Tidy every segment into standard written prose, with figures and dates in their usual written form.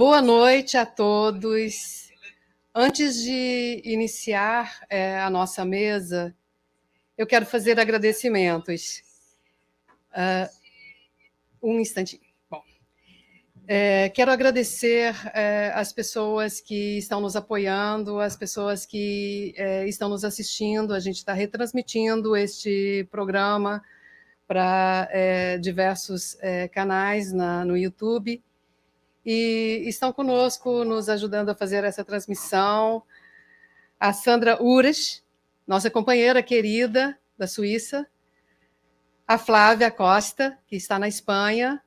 Boa noite a todos. Antes de iniciar a nossa mesa, eu quero fazer agradecimentos. Um instantinho. Bom, quero agradecer as pessoas que estão nos apoiando, as pessoas que estão nos assistindo. A gente está retransmitindo este programa para diversos canais no YouTube. E estão conosco, nos ajudando a fazer essa transmissão, a Sandra Ures, nossa companheira querida da Suíça, a Flávia Costa, que está na Espanha,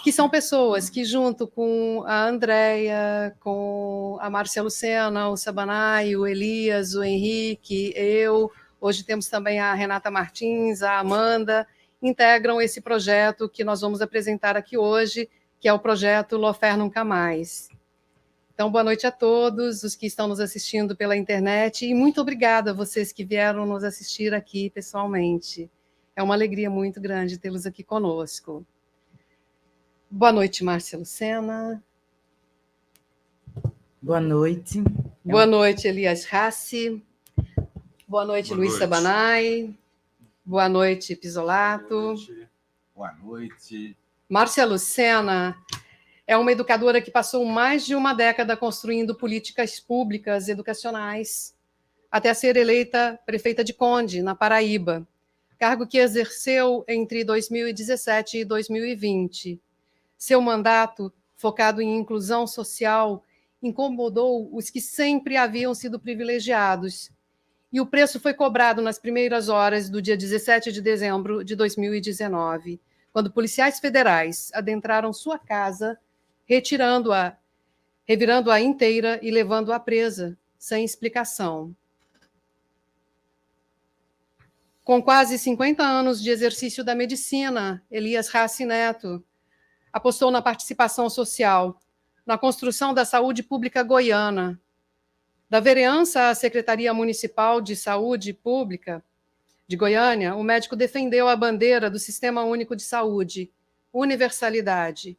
que são pessoas que, junto com a Andréia, com a Márcia Lucena, o Sabanai, o Elias, o Henrique, eu, hoje temos também a Renata Martins, a Amanda, integram esse projeto que nós vamos apresentar aqui hoje, que é o projeto Lofer Nunca Mais. Então, boa noite a todos, os que estão nos assistindo pela internet, e muito obrigada a vocês que vieram nos assistir aqui pessoalmente. É uma alegria muito grande tê-los aqui conosco. Boa noite, Márcia Lucena. Boa noite. Boa noite, Elias Rassi. Boa noite, Luiz Sabanai. Boa noite, Pisolato. Boa noite. Márcia Lucena é uma educadora que passou mais de uma década construindo políticas públicas educacionais, até ser eleita prefeita de Conde, na Paraíba, cargo que exerceu entre 2017 e 2020. Seu mandato, focado em inclusão social, incomodou os que sempre haviam sido privilegiados, e o preço foi cobrado nas primeiras horas do dia 17 de dezembro de 2019, quando policiais federais adentraram sua casa, revirando-a inteira e levando-a presa, sem explicação. Com quase 50 anos de exercício da medicina, Elias Rassi Neto apostou na participação social, na construção da saúde pública goiana. Da vereança à Secretaria Municipal de Saúde Pública de Goiânia, o médico defendeu a bandeira do Sistema Único de Saúde, universalidade,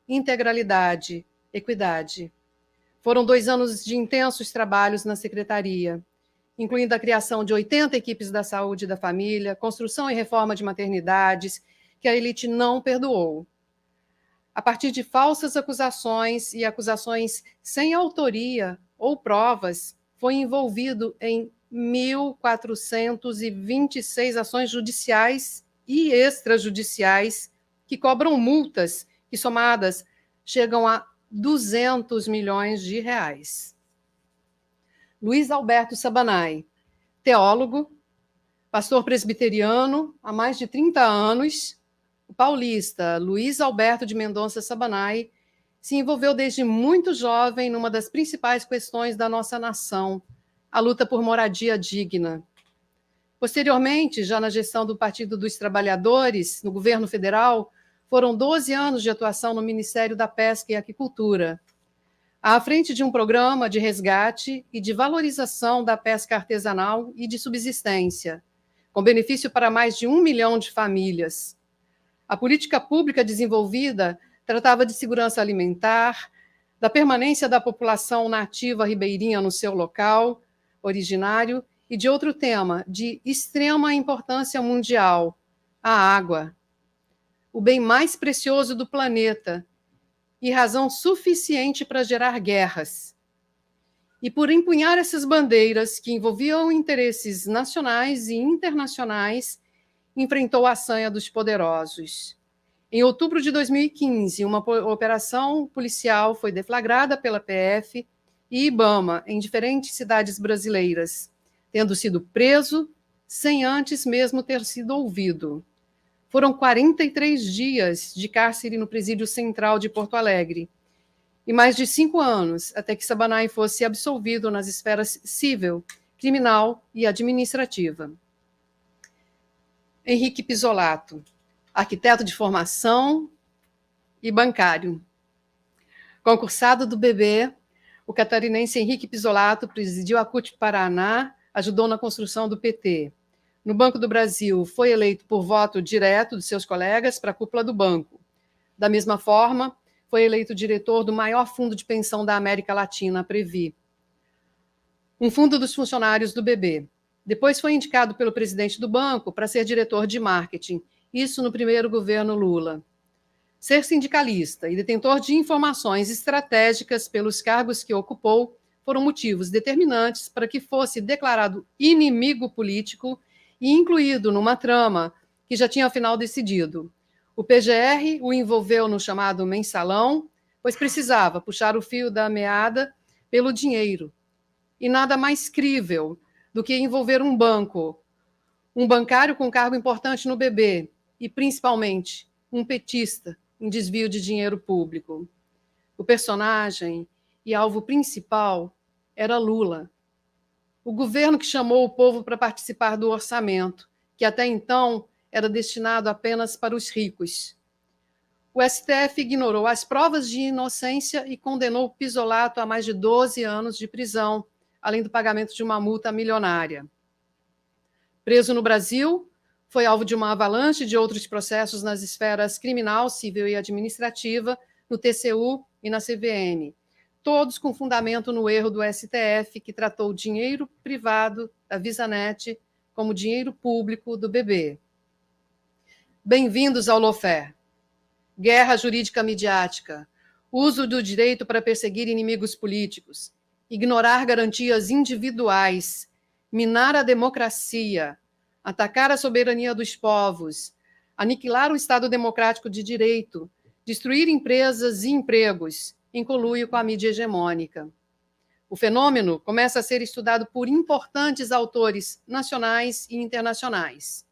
integralidade, equidade. Foram 2 anos de intensos trabalhos na secretaria, incluindo a criação de 80 equipes da saúde e da família, construção e reforma de maternidades, que a elite não perdoou. A partir de falsas acusações e acusações sem autoria ou provas, foi envolvido em 1.426 ações judiciais e extrajudiciais que cobram multas que, somadas, chegam a 200 milhões de reais. Luiz Alberto Sabanai, teólogo, pastor presbiteriano há mais de 30 anos, o paulista Luiz Alberto de Mendonça Sabanai se envolveu desde muito jovem numa das principais questões da nossa nação, a luta por moradia digna. Posteriormente, já na gestão do Partido dos Trabalhadores, no governo federal, foram 12 anos de atuação no Ministério da Pesca e Aquicultura, à frente de um programa de resgate e de valorização da pesca artesanal e de subsistência, com benefício para mais de 1 milhão de famílias. A política pública desenvolvida tratava de segurança alimentar, da permanência da população nativa ribeirinha no seu local originário e de outro tema de extrema importância mundial, a água, o bem mais precioso do planeta e razão suficiente para gerar guerras. E por empunhar essas bandeiras que envolviam interesses nacionais e internacionais, enfrentou a sanha dos poderosos. Em outubro de 2015, uma operação policial foi deflagrada pela PF e IBAMA em diferentes cidades brasileiras, tendo sido preso sem antes mesmo ter sido ouvido. Foram 43 dias de cárcere no Presídio Central de Porto Alegre e mais de 5 anos até que Sabanai fosse absolvido nas esferas civil, criminal e administrativa. Henrique Pisolato, arquiteto de formação e bancário. Concursado do BB, o catarinense Henrique Pisolato presidiu a CUT Paraná, ajudou na construção do PT. No Banco do Brasil, foi eleito por voto direto de seus colegas para a cúpula do banco. Da mesma forma, foi eleito diretor do maior fundo de pensão da América Latina, a Previ, um fundo dos funcionários do BB. Depois foi indicado pelo presidente do banco para ser diretor de marketing, isso no primeiro governo Lula. Ser sindicalista e detentor de informações estratégicas pelos cargos que ocupou foram motivos determinantes para que fosse declarado inimigo político e incluído numa trama que já tinha afinal decidido. O PGR o envolveu no chamado mensalão, pois precisava puxar o fio da meada pelo dinheiro. E nada mais crível do que envolver um banco, um bancário com cargo importante no BB e, principalmente, um petista em desvio de dinheiro público. O personagem e alvo principal era Lula. O governo que chamou o povo para participar do orçamento, que até então era destinado apenas para os ricos. O STF ignorou as provas de inocência e condenou o Pisolato a mais de 12 anos de prisão, além do pagamento de uma multa milionária. Preso no Brasil, foi alvo de uma avalanche de outros processos nas esferas criminal, civil e administrativa, no TCU e na CVM, todos com fundamento no erro do STF, que tratou o dinheiro privado da VisaNet como dinheiro público do BB. Bem-vindos ao lawfare. Guerra jurídica midiática, uso do direito para perseguir inimigos políticos, ignorar garantias individuais, minar a democracia, atacar a soberania dos povos, aniquilar o Estado democrático de direito, destruir empresas e empregos, em conluio com a mídia hegemônica. O fenômeno começa a ser estudado por importantes autores nacionais e internacionais.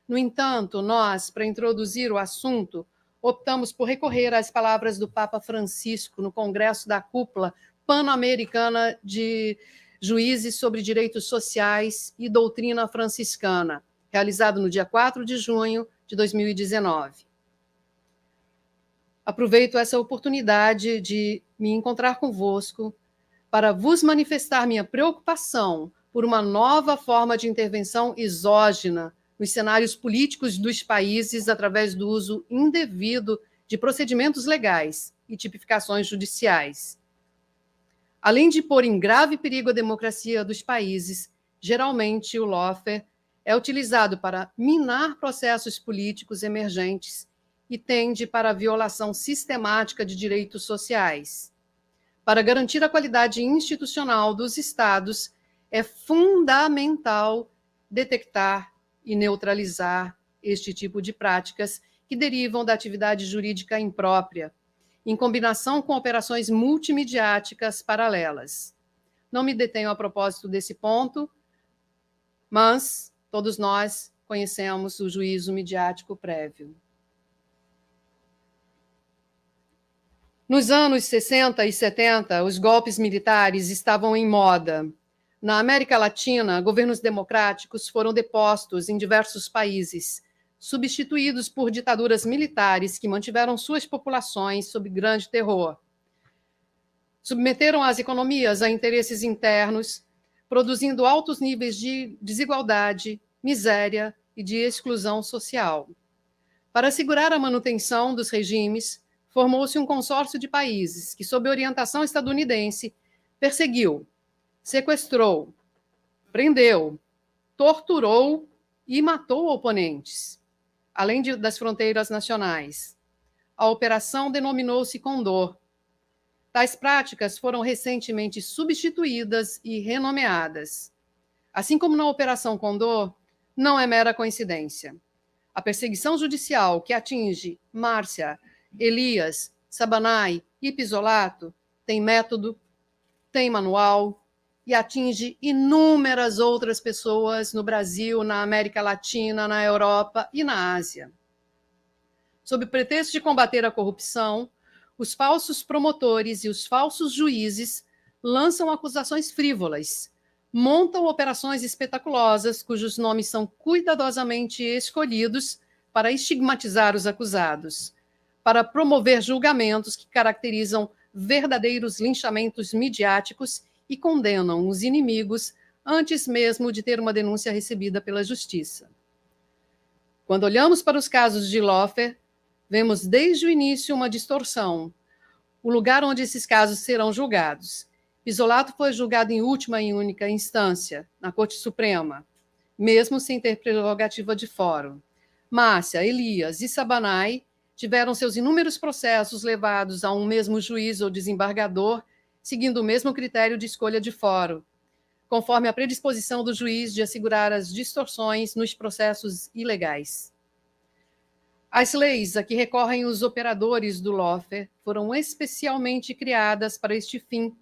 No entanto, nós, para introduzir o assunto, optamos por recorrer às palavras do Papa Francisco no Congresso da Cúpula Pan-Americana de Juízes sobre Direitos Sociais e Doutrina Franciscana, realizado no dia 4 de junho de 2019. Aproveito essa oportunidade de me encontrar convosco para vos manifestar minha preocupação por uma nova forma de intervenção exógena nos cenários políticos dos países através do uso indevido de procedimentos legais e tipificações judiciais. Além de pôr em grave perigo a democracia dos países, geralmente o lawfare é utilizado para minar processos políticos emergentes e tende para a violação sistemática de direitos sociais. Para garantir a qualidade institucional dos Estados, é fundamental detectar e neutralizar este tipo de práticas que derivam da atividade jurídica imprópria, em combinação com operações multimediáticas paralelas. Não me detenho a propósito desse ponto, mas todos nós conhecemos o juízo midiático prévio. Nos anos 60 e 70, os golpes militares estavam em moda. Na América Latina, governos democráticos foram depostos em diversos países, substituídos por ditaduras militares que mantiveram suas populações sob grande terror. Submeteram as economias a interesses internos, produzindo altos níveis de desigualdade, miséria e de exclusão social. Para assegurar a manutenção dos regimes, formou-se um consórcio de países que, sob orientação estadunidense, perseguiu, sequestrou, prendeu, torturou e matou oponentes, além das fronteiras nacionais. A operação denominou-se Condor. Tais práticas foram recentemente substituídas e renomeadas. Assim como na Operação Condor, não é mera coincidência. A perseguição judicial que atinge Márcia, Elias, Sabanai e Pisolato tem método, tem manual e atinge inúmeras outras pessoas no Brasil, na América Latina, na Europa e na Ásia. Sob o pretexto de combater a corrupção, os falsos promotores e os falsos juízes lançam acusações frívolas, montam operações espetaculosas cujos nomes são cuidadosamente escolhidos para estigmatizar os acusados, para promover julgamentos que caracterizam verdadeiros linchamentos midiáticos e condenam os inimigos antes mesmo de ter uma denúncia recebida pela justiça. Quando olhamos para os casos de lawfare, vemos desde o início uma distorção, o lugar onde esses casos serão julgados. Pisolato foi julgado em última e única instância, na Corte Suprema, mesmo sem ter prerrogativa de fórum. Márcia, Elias e Sabanai tiveram seus inúmeros processos levados a um mesmo juiz ou desembargador, seguindo o mesmo critério de escolha de fórum, conforme a predisposição do juiz de assegurar as distorções nos processos ilegais. As leis a que recorrem os operadores do lawfare foram especialmente criadas para este fim,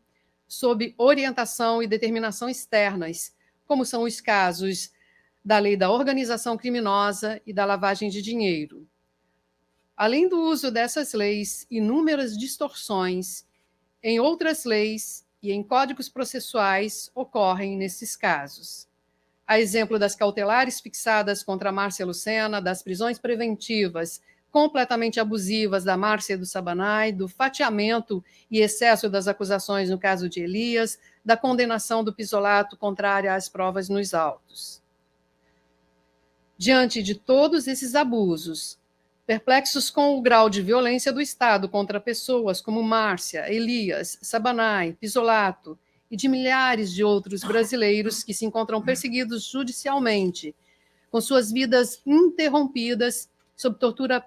sob orientação e determinação externas, como são os casos da lei da organização criminosa e da lavagem de dinheiro. Além do uso dessas leis, inúmeras distorções em outras leis e em códigos processuais ocorrem nesses casos. A exemplo das cautelares fixadas contra Márcia Lucena, das prisões preventivas completamente abusivas da Márcia e do Sabanai, do fatiamento e excesso das acusações no caso de Elias, da condenação do Pisolato contrária às provas nos autos. Diante de todos esses abusos, perplexos com o grau de violência do Estado contra pessoas como Márcia, Elias, Sabanai, Pisolato e de milhares de outros brasileiros que se encontram perseguidos judicialmente, com suas vidas interrompidas, sob tortura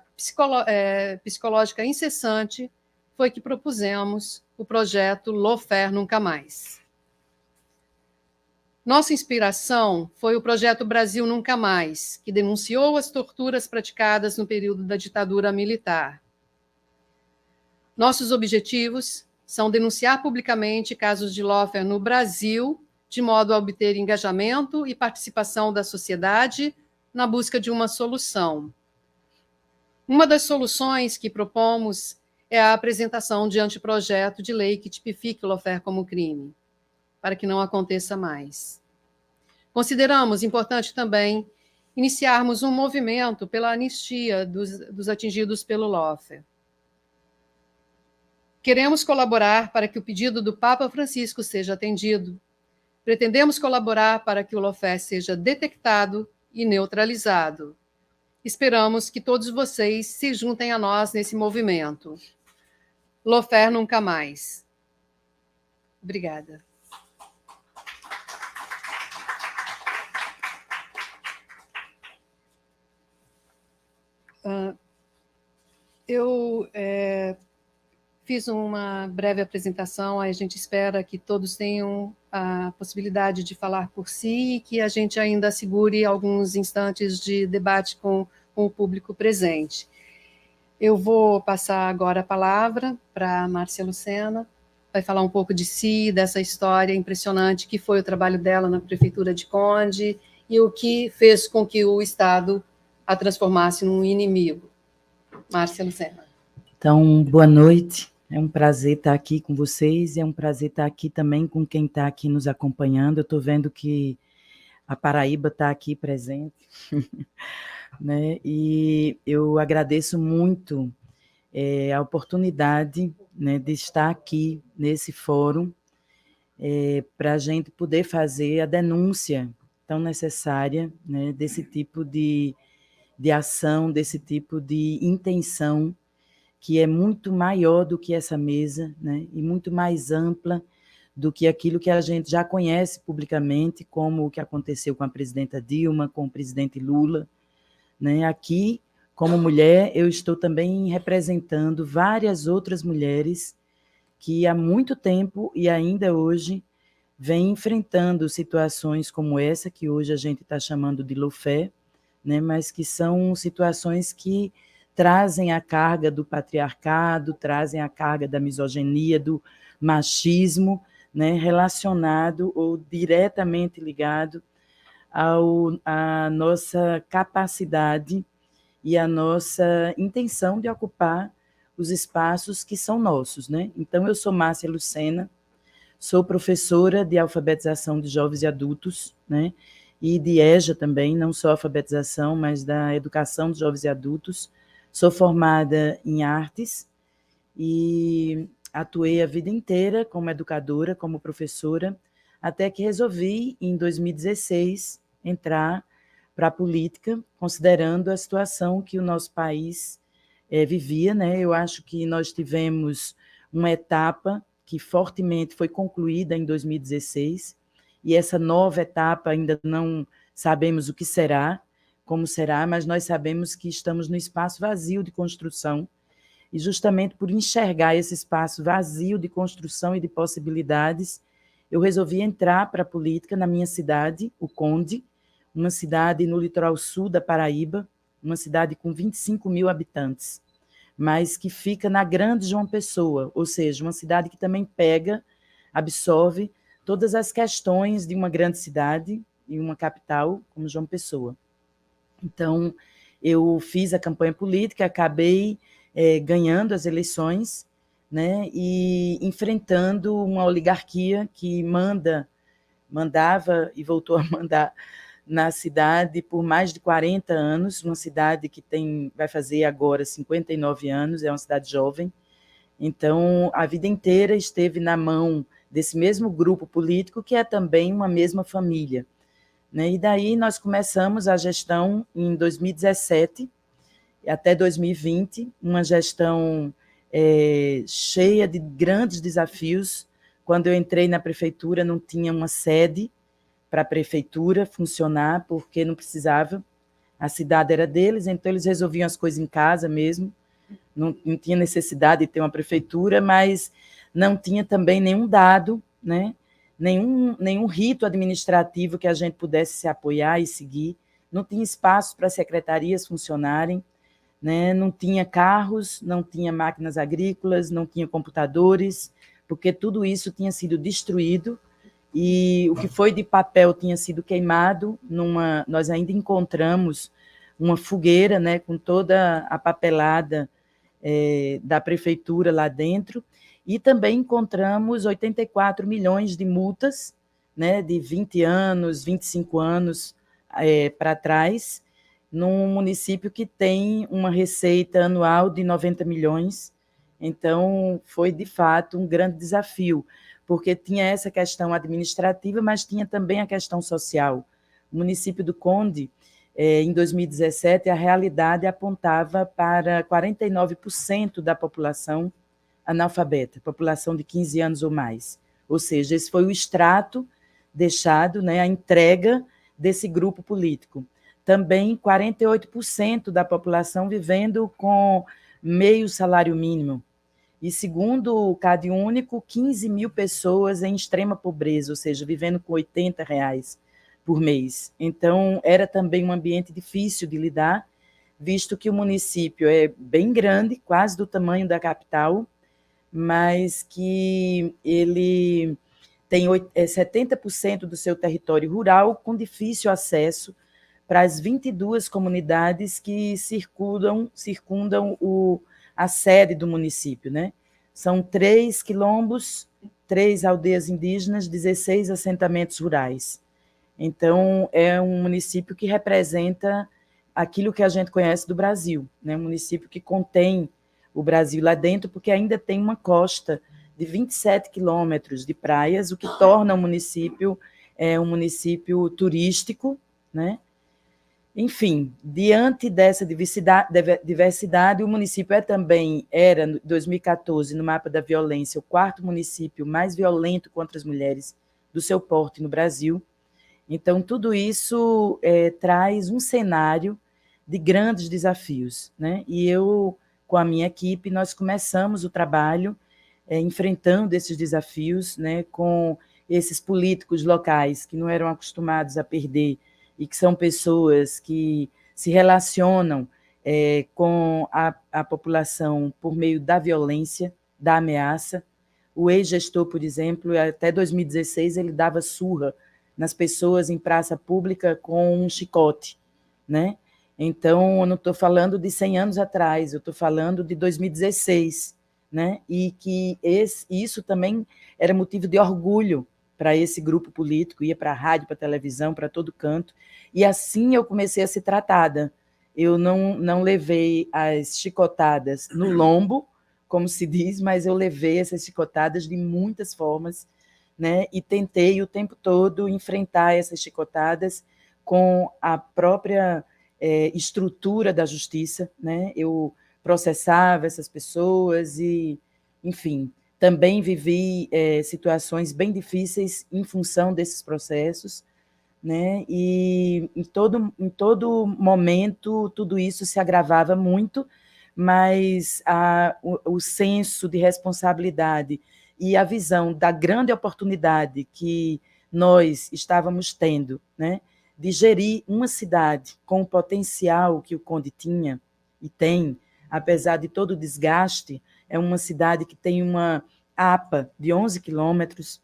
psicológica incessante, foi que propusemos o projeto Lawfare Nunca Mais. Nossa inspiração foi o projeto Brasil Nunca Mais, que denunciou as torturas praticadas no período da ditadura militar. Nossos objetivos são denunciar publicamente casos de lawfare no Brasil, de modo a obter engajamento e participação da sociedade na busca de uma solução. Uma das soluções que propomos é a apresentação de anteprojeto de lei que tipifique o lawfare como crime, para que não aconteça mais. Consideramos importante também iniciarmos um movimento pela anistia dos atingidos pelo lawfare. Queremos colaborar para que o pedido do Papa Francisco seja atendido. Pretendemos colaborar para que o lawfare seja detectado e neutralizado. Esperamos que todos vocês se juntem a nós nesse movimento. Lawfare Nunca Mais. Obrigada. Eu fiz uma breve apresentação, a gente espera que todos tenham a possibilidade de falar por si e que a gente ainda segure alguns instantes de debate com o público presente. Eu vou passar agora a palavra para a Márcia Lucena, vai falar um pouco de si, dessa história impressionante que foi o trabalho dela na Prefeitura de Conde e o que fez com que o Estado a transformasse num inimigo. Márcia Lucena. Então, boa noite. É um prazer estar aqui com vocês, é um prazer estar aqui também com quem está aqui nos acompanhando. Eu estou vendo que a Paraíba está aqui presente, né? E eu agradeço muito a oportunidade, né, de estar aqui nesse fórum para a gente poder fazer a denúncia tão necessária, né, desse tipo de ação, desse tipo de intenção, que é muito maior do que essa mesa, né, e muito mais ampla do que aquilo que a gente já conhece publicamente, como o que aconteceu com a presidenta Dilma, com o presidente Lula, né. Aqui, como mulher, eu estou também representando várias outras mulheres que há muito tempo e ainda hoje vêm enfrentando situações como essa, que hoje a gente está chamando de lawfare, né, mas que são situações que trazem a carga do patriarcado, trazem a carga da misoginia, do machismo, né, relacionado ou diretamente ligado à nossa capacidade e à nossa intenção de ocupar os espaços que são nossos, né? Então, eu sou Márcia Lucena, sou professora de alfabetização de jovens e adultos, né? E de EJA também, não só alfabetização, mas da educação de jovens e adultos. Sou formada em artes e atuei a vida inteira como educadora, como professora, até que resolvi, em 2016, entrar para a política, considerando a situação que o nosso país vivia, né? Eu acho que nós tivemos uma etapa que fortemente foi concluída em 2016, e essa nova etapa ainda não sabemos o que será, como será, mas nós sabemos que estamos no espaço vazio de construção, e justamente por enxergar esse espaço vazio de construção e de possibilidades, eu resolvi entrar para a política na minha cidade, o Conde, uma cidade no litoral sul da Paraíba, uma cidade com 25 mil habitantes, mas que fica na Grande João Pessoa, ou seja, uma cidade que também pega, absorve todas as questões de uma grande cidade e uma capital como João Pessoa. Então, eu fiz a campanha política, acabei ganhando as eleições, né, e enfrentando uma oligarquia que mandava e voltou a mandar na cidade por mais de 40 anos, uma cidade que vai fazer agora 59 anos, é uma cidade jovem. Então, a vida inteira esteve na mão desse mesmo grupo político, que é também uma mesma família, né? E daí nós começamos a gestão em 2017 até 2020, uma gestão cheia de grandes desafios. Quando eu entrei na prefeitura, não tinha uma sede para a prefeitura funcionar, porque não precisava, a cidade era deles, então eles resolviam as coisas em casa mesmo, não tinha necessidade de ter uma prefeitura, mas não tinha também nenhum dado, né? nenhum rito administrativo que a gente pudesse se apoiar e seguir, não tinha espaço para secretarias funcionarem, né? Não tinha carros, não tinha máquinas agrícolas, não tinha computadores, porque tudo isso tinha sido destruído, e o que foi de papel tinha sido queimado. Nós ainda encontramos uma fogueira, né, com toda a papelada da prefeitura lá dentro, e também encontramos 84 milhões de multas, né, de 20 anos, 25 anos para trás, num município que tem uma receita anual de 90 milhões. Então, foi, de fato, um grande desafio, porque tinha essa questão administrativa, mas tinha também a questão social. O município do Conde, em 2017, a realidade apontava para 49% da população analfabeta, população de 15 anos ou mais. Ou seja, esse foi o extrato deixado, né, a entrega desse grupo político. Também 48% da população vivendo com meio salário mínimo. E, segundo o CadÚnico, 15 mil pessoas em extrema pobreza, ou seja, vivendo com R$ 80 por mês. Então, era também um ambiente difícil de lidar, visto que o município é bem grande, quase do tamanho da capital, mas que ele tem 70% do seu território rural com difícil acesso para as 22 comunidades que circundam a sede do município, né? São 3 quilombos, 3 aldeias indígenas, 16 assentamentos rurais. Então, é um município que representa aquilo que a gente conhece do Brasil, né? Um município que contém o Brasil lá dentro, porque ainda tem uma costa de 27 quilômetros de praias, o que torna o município um município turístico, né? Enfim, diante dessa diversidade, o município era, em 2014, no mapa da violência, o 4º município mais violento contra as mulheres do seu porte no Brasil. Então, tudo isso traz um cenário de grandes desafios, né? E eu, com a minha equipe, nós começamos o trabalho enfrentando esses desafios, né, com esses políticos locais que não eram acostumados a perder e que são pessoas que se relacionam com a população por meio da violência, da ameaça. O ex-gestor, por exemplo, até 2016, ele dava surra nas pessoas em praça pública com um chicote, né? Então, eu não estou falando de 100 anos atrás, eu estou falando de 2016, né? E que isso também era motivo de orgulho para esse grupo político, ia para a rádio, para a televisão, para todo canto, e assim eu comecei a ser tratada. Eu não levei as chicotadas no lombo, como se diz, mas eu levei essas chicotadas de muitas formas, né? E tentei o tempo todo enfrentar essas chicotadas com a própria estrutura da justiça, né? Eu processava essas pessoas e, enfim, também vivi situações bem difíceis em função desses processos, né? E em todo momento tudo isso se agravava muito, mas o senso de responsabilidade e a visão da grande oportunidade que nós estávamos tendo, né, de gerir uma cidade com o potencial que o Conde tinha e tem, apesar de todo o desgaste, é uma cidade que tem uma APA de 11 quilômetros,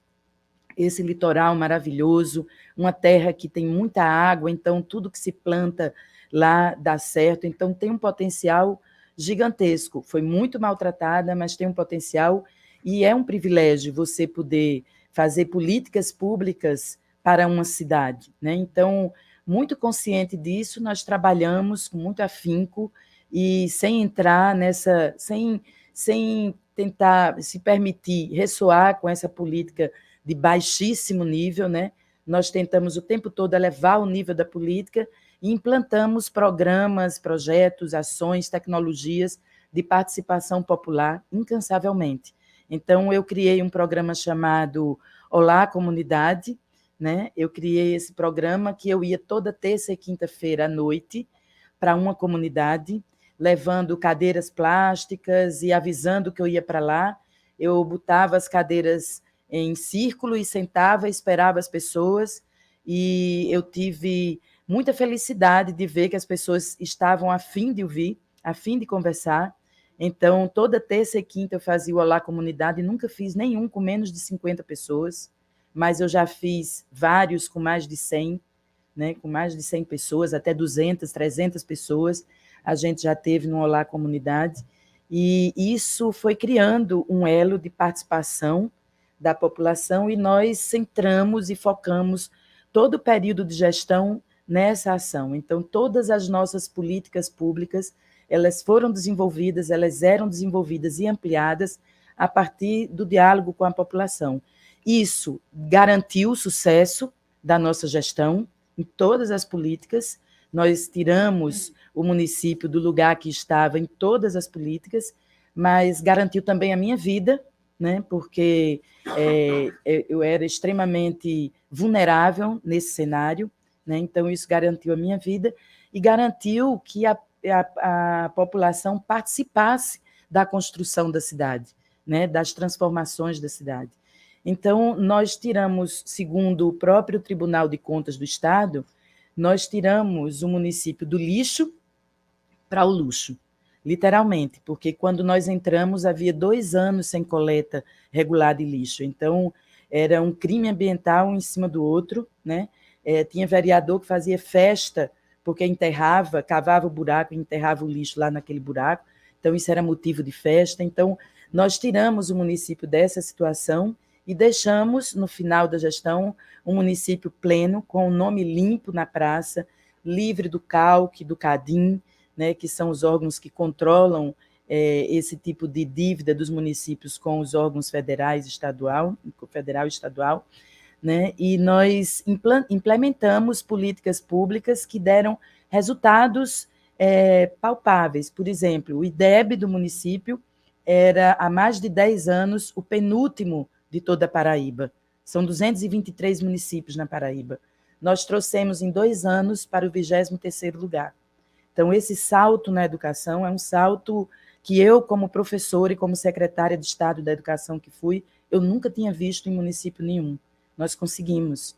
esse litoral maravilhoso, uma terra que tem muita água, então tudo que se planta lá dá certo, então tem um potencial gigantesco. Foi muito maltratada, mas tem um potencial e é um privilégio você poder fazer políticas públicas para uma cidade, né? Então, muito consciente disso, nós trabalhamos com muito afinco e sem entrar nessa, sem tentar se permitir ressoar com essa política de baixíssimo nível, né? Nós tentamos o tempo todo elevar o nível da política e implantamos programas, projetos, ações, tecnologias de participação popular incansavelmente. Então, eu criei um programa chamado Olá, Comunidade, né? Eu criei esse programa que eu ia toda terça e quinta-feira à noite para uma comunidade, levando cadeiras plásticas e avisando que eu ia para lá. Eu botava as cadeiras em círculo e sentava, esperava as pessoas, e eu tive muita felicidade de ver que as pessoas estavam a fim de ouvir, a fim de conversar. Então, toda terça e quinta eu fazia o Olá Comunidade, nunca fiz nenhum com menos de 50 pessoas, mas eu já fiz vários com mais de 100, né, com mais de 100 pessoas, até 200, 300 pessoas, a gente já teve no Olá Comunidade, e isso foi criando um elo de participação da população, e nós centramos e focamos todo o período de gestão nessa ação. Então, todas as nossas políticas públicas, elas foram desenvolvidas, elas eram desenvolvidas e ampliadas a partir do diálogo com a população. Isso garantiu o sucesso da nossa gestão em todas as políticas. Nós tiramos o município do lugar que estava em todas as políticas, mas garantiu também a minha vida, né? Porque eu era extremamente vulnerável nesse cenário, né? Então isso garantiu a minha vida e garantiu que a população participasse da construção da cidade, né? Das transformações da cidade. Então, nós tiramos, segundo o próprio Tribunal de Contas do Estado, nós tiramos o município do lixo para o luxo, literalmente, porque quando nós entramos havia 2 anos sem coleta regular de lixo, então era um crime ambiental em cima do outro, né? Tinha vereador que fazia festa porque enterrava, cavava o buraco e enterrava o lixo lá naquele buraco, então isso era motivo de festa. Então nós tiramos o município dessa situação e deixamos, no final da gestão, um município pleno, com o nome limpo na praça, livre do CALC, do CADIM, né, que são os órgãos que controlam esse tipo de dívida dos municípios com os órgãos federal e estadual, né, e nós implementamos políticas públicas que deram resultados palpáveis. Por exemplo, o IDEB do município era, há mais de 10 anos, o penúltimo de toda a Paraíba. São 223 municípios na Paraíba. Nós trouxemos em 2 anos para o 23º lugar. Então, esse salto na educação é um salto que eu, como professora e como secretária de Estado da Educação que fui, eu nunca tinha visto em município nenhum. Nós conseguimos.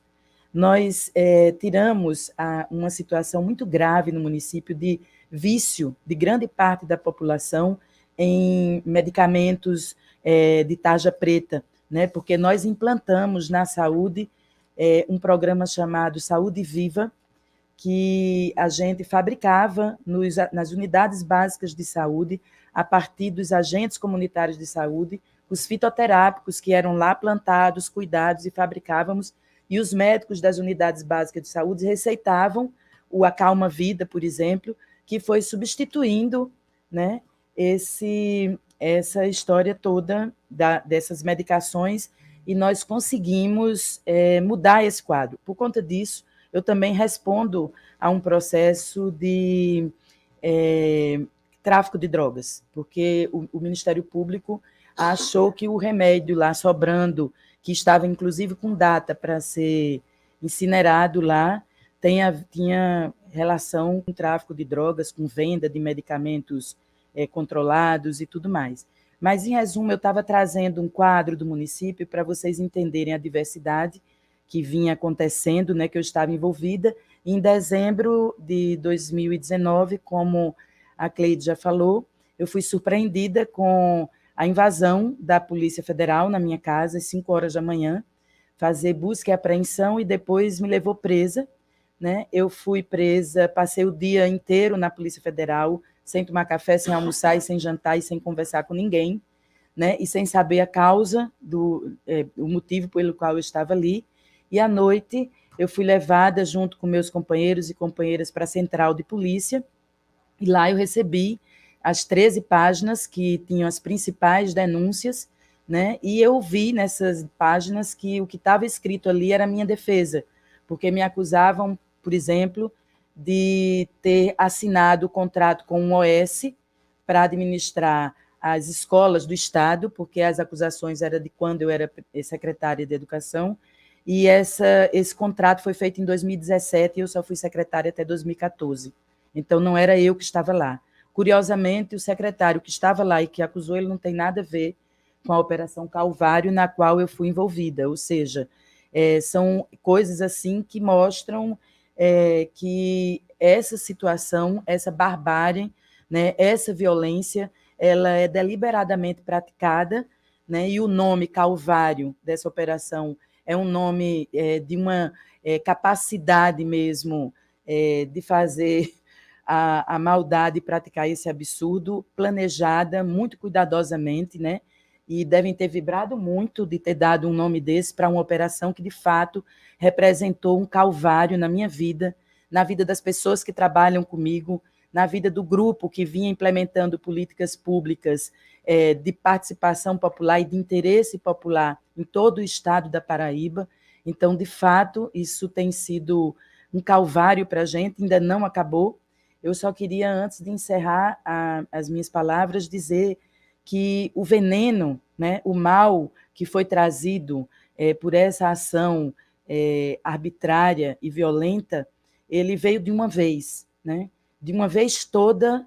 Nós tiramos uma situação muito grave no município de vício de grande parte da população em medicamentos de tarja preta, né? Porque nós implantamos na saúde um programa chamado Saúde Viva, que a gente fabricava nas unidades básicas de saúde, a partir dos agentes comunitários de saúde, os fitoterápicos que eram lá plantados, cuidados e fabricávamos, e os médicos das unidades básicas de saúde receitavam o Acalma Vida, por exemplo, que foi substituindo, né, essa história toda dessas medicações, e nós conseguimos mudar esse quadro. Por conta disso, eu também respondo a um processo de tráfico de drogas, porque o Ministério Público, achou que o remédio lá sobrando, que estava inclusive com data para ser incinerado lá, tinha relação com tráfico de drogas, com venda de medicamentos controlados e tudo mais. Mas, em resumo, eu estava trazendo um quadro do município para vocês entenderem a diversidade que vinha acontecendo, né, que eu estava envolvida. Em dezembro de 2019, como a Cleide já falou, eu fui surpreendida com a invasão da Polícia Federal na minha casa, às 5 horas da manhã, fazer busca e apreensão, e depois me levou presa. Né? Eu fui presa, passei o dia inteiro na Polícia Federal, sem tomar café, sem almoçar e sem jantar e sem conversar com ninguém, né? E sem saber a causa, o motivo pelo qual eu estava ali. E à noite eu fui levada junto com meus companheiros e companheiras para a central de polícia, e lá eu recebi as 13 páginas que tinham as principais denúncias, né? E eu vi nessas páginas que o que estava escrito ali era a minha defesa, porque me acusavam, por exemplo, de ter assinado o contrato com um OS para administrar as escolas do Estado, porque as acusações eram de quando eu era secretária de Educação, e esse contrato foi feito em 2017 e eu só fui secretária até 2014. Então, não era eu que estava lá. Curiosamente, o secretário que estava lá e que acusou, ele não tem nada a ver com a Operação Calvário, na qual eu fui envolvida. Ou seja, são coisas assim que mostram que essa situação, essa barbárie, né, essa violência, ela é deliberadamente praticada, né, e o nome Calvário dessa operação é um nome de uma capacidade mesmo de fazer a maldade e praticar esse absurdo, planejada muito cuidadosamente, né? E devem ter vibrado muito de ter dado um nome desse para uma operação que, de fato, representou um calvário na minha vida, na vida das pessoas que trabalham comigo, na vida do grupo que vinha implementando políticas públicas de participação popular e de interesse popular em todo o estado da Paraíba. Então, de fato, isso tem sido um calvário para a gente, ainda não acabou. Eu só queria, antes de encerrar as minhas palavras, dizer que o veneno, né, o mal que foi trazido por essa ação arbitrária e violenta, ele veio de uma vez, né? De uma vez toda,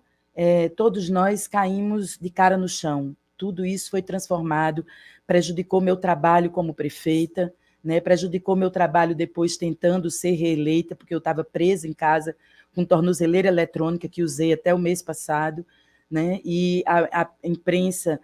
todos nós caímos de cara no chão. Tudo isso foi transformado, prejudicou meu trabalho como prefeita, né? Prejudicou meu trabalho depois tentando ser reeleita, porque eu estava presa em casa com tornozeleira eletrônica que usei até o mês passado, né? E a imprensa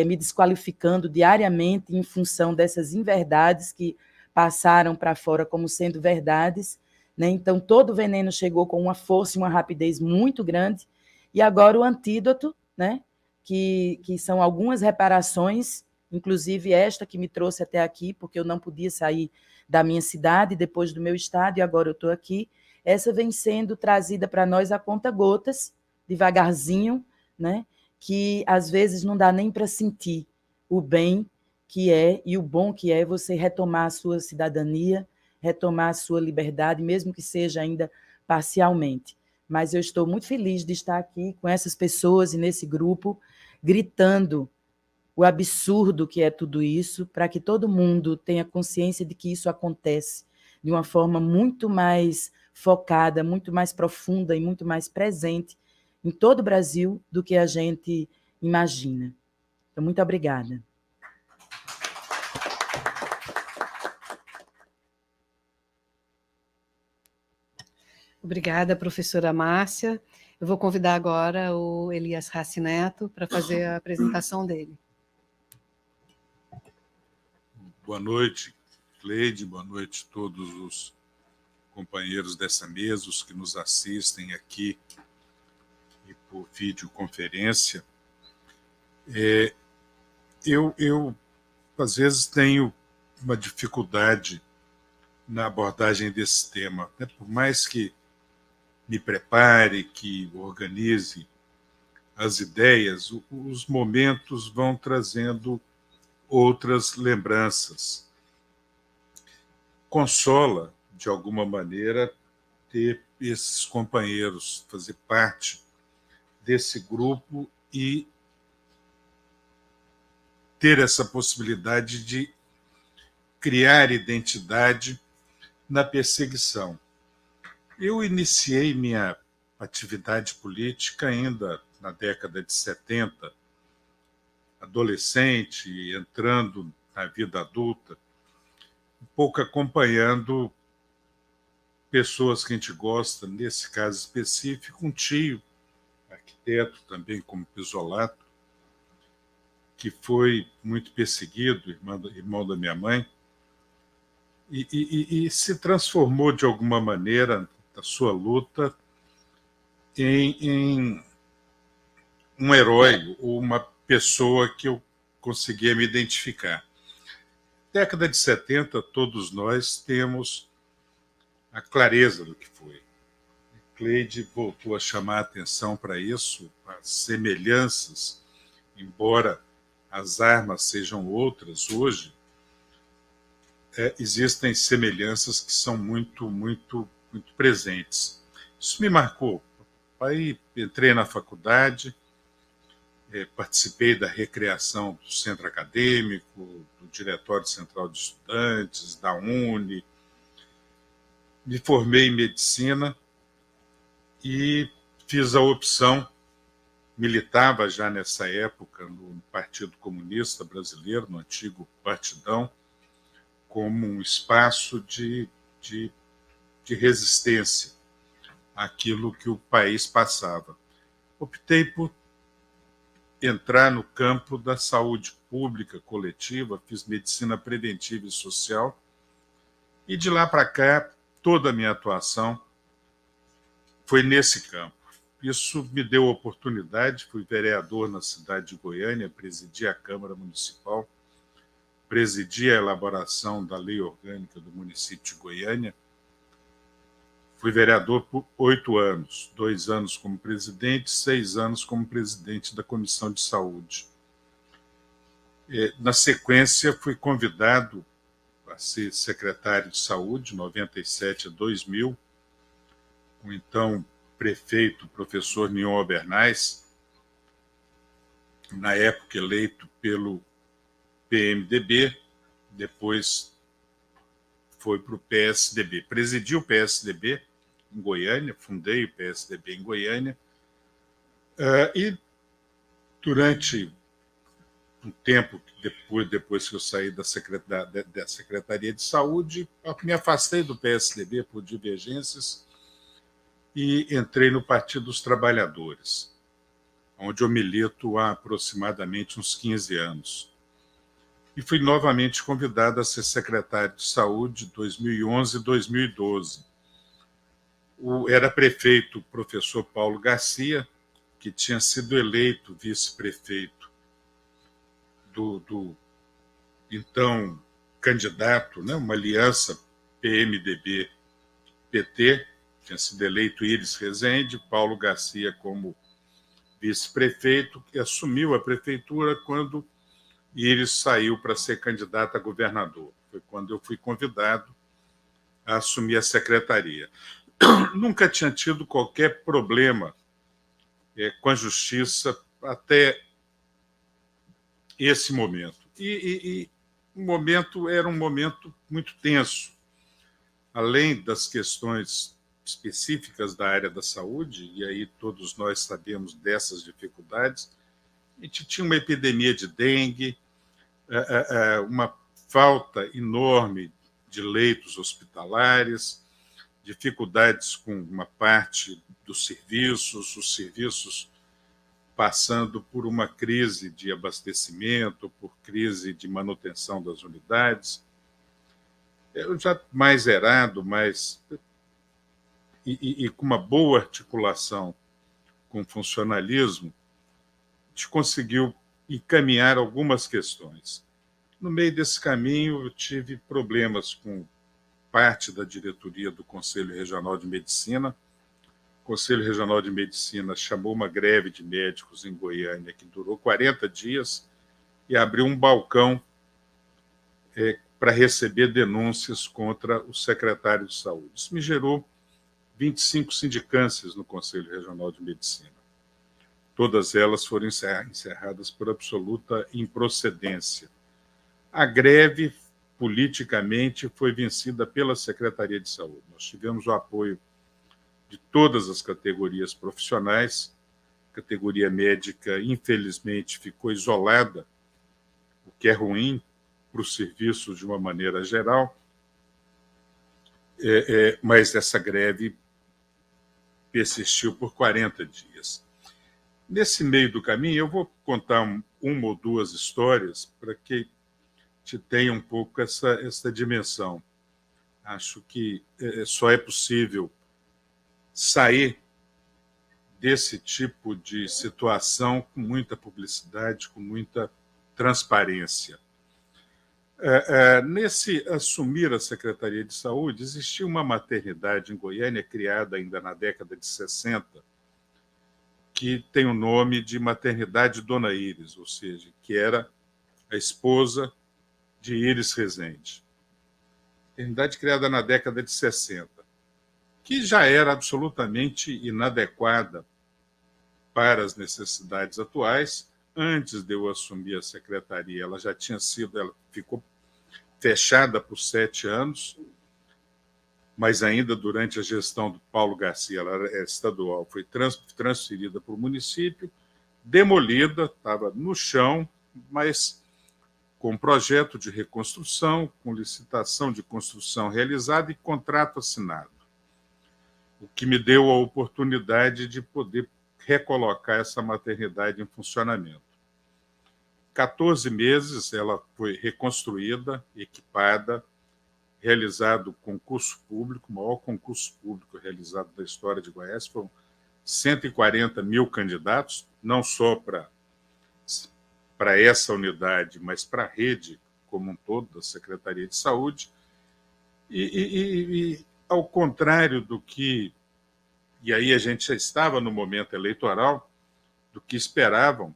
me desqualificando diariamente em função dessas inverdades que passaram para fora como sendo verdades, né? Então, todo o veneno chegou com uma força e uma rapidez muito grande, e agora o antídoto, né? que são algumas reparações, inclusive esta que me trouxe até aqui, porque eu não podia sair da minha cidade, depois do meu estado, e agora eu estou aqui. Essa vem sendo trazida para nós a conta-gotas, devagarzinho, né? Que às vezes não dá nem para sentir o bem que é e o bom que é você retomar a sua cidadania, retomar a sua liberdade, mesmo que seja ainda parcialmente. Mas eu estou muito feliz de estar aqui com essas pessoas e nesse grupo, gritando o absurdo que é tudo isso, para que todo mundo tenha consciência de que isso acontece de uma forma muito mais focada, muito mais profunda e muito mais presente em todo o Brasil do que a gente imagina. Então, muito obrigada. Obrigada, professora Márcia. Eu vou convidar agora o Elias Rassi Neto para fazer a apresentação dele. Boa noite, Cleide, boa noite a todos os companheiros dessa mesa, os que nos assistem aqui e por videoconferência. Eu, às vezes, tenho uma dificuldade na abordagem desse tema, né? Por mais que me prepare, que organize as ideias, os momentos vão trazendo outras lembranças. Consola, de alguma maneira, ter esses companheiros, fazer parte desse grupo e ter essa possibilidade de criar identidade na perseguição. Eu iniciei minha atividade política ainda na década de 70, adolescente, entrando na vida adulta, um pouco acompanhando pessoas que a gente gosta, nesse caso específico, um tio, arquiteto também como Pisolato, que foi muito perseguido, irmão da minha mãe, e se transformou de alguma maneira da sua luta em um herói, ou uma pessoa que eu conseguia me identificar. Década de 70, todos nós temos a clareza do que foi. Cleide voltou a chamar a atenção para isso, as semelhanças, embora as armas sejam outras hoje, existem semelhanças que são muito, muito, muito presentes. Isso me marcou. Aí entrei na faculdade, participei da recreação do centro acadêmico, do Diretório Central de Estudantes, da UNE, me formei em medicina e fiz a opção, militava já nessa época no Partido Comunista Brasileiro, no antigo Partidão, como um espaço de resistência àquilo que o país passava. Optei por entrar no campo da saúde pública coletiva, fiz medicina preventiva e social, e de lá para cá, toda a minha atuação foi nesse campo. Isso me deu oportunidade, fui vereador na cidade de Goiânia, presidi a Câmara Municipal, presidi a elaboração da lei orgânica do município de Goiânia. Fui vereador por 8 anos, 2 anos como presidente, 6 anos como presidente da Comissão de Saúde. Na sequência, fui convidado a ser secretário de Saúde, de 97 a 2000, com o então prefeito, professor Nion Albernaz, na época eleito pelo PMDB, depois foi para o PSDB. Presidi o PSDB em Goiânia, fundei o PSDB em Goiânia, e durante um tempo, depois que eu saí da Secretaria de Saúde, me afastei do PSDB por divergências e entrei no Partido dos Trabalhadores, onde eu milito há aproximadamente uns 15 anos. E fui novamente convidado a ser secretário de Saúde em 2011 e 2012. Era prefeito o professor Paulo Garcia, que tinha sido eleito vice-prefeito do então candidato, né, uma aliança PMDB-PT, tinha sido eleito Íris Rezende, Paulo Garcia como vice-prefeito, que assumiu a prefeitura quando Íris saiu para ser candidato a governador. Foi quando eu fui convidado a assumir a secretaria. Nunca tinha tido qualquer problema com a justiça até esse momento. E o momento era um momento muito tenso. Além das questões específicas da área da saúde, e aí todos nós sabemos dessas dificuldades, a gente tinha uma epidemia de dengue, uma falta enorme de leitos hospitalares, dificuldades com uma parte dos serviços, os serviços passando por uma crise de abastecimento, por crise de manutenção das unidades. Eu já mais zerado, e com uma boa articulação com o funcionalismo, a gente conseguiu encaminhar algumas questões. No meio desse caminho, eu tive problemas com parte da diretoria do Conselho Regional de Medicina. O Conselho Regional de Medicina chamou uma greve de médicos em Goiânia que durou 40 dias e abriu um balcão para receber denúncias contra o secretário de Saúde. Isso me gerou 25 sindicâncias no Conselho Regional de Medicina. todas elas foram encerradas por absoluta improcedência. A greve, politicamente, foi vencida pela Secretaria de Saúde. Nós tivemos o apoio de todas as categorias profissionais. A categoria médica, infelizmente, ficou isolada, o que é ruim para os serviços de uma maneira geral, mas essa greve persistiu por 40 dias. Nesse meio do caminho, eu vou contar uma ou duas histórias para que te tenha um pouco essa dimensão. Acho que só é possível sair desse tipo de situação com muita publicidade, com muita transparência. Nesse assumir a Secretaria de Saúde, existia uma maternidade em Goiânia, criada ainda na década de 60, que tem o nome de Maternidade Dona Íris, ou seja, que era a esposa de Íris Rezende. Maternidade criada na década de 60, que já era absolutamente inadequada para as necessidades atuais. Antes de eu assumir a secretaria, ela ficou fechada por 7 anos, mas ainda durante a gestão do Paulo Garcia, ela era estadual, foi transferida para o município, demolida, estava no chão, mas com projeto de reconstrução, com licitação de construção realizada e contrato assinado, o que me deu a oportunidade de poder recolocar essa maternidade em funcionamento. 14 meses ela foi reconstruída, equipada, realizado concurso público, o maior concurso público realizado da história de Goiás. Foram 140 mil candidatos, não só para essa unidade, mas para a rede como um todo da Secretaria de Saúde. E ao contrário do que, e aí a gente já estava no momento eleitoral, do que esperavam,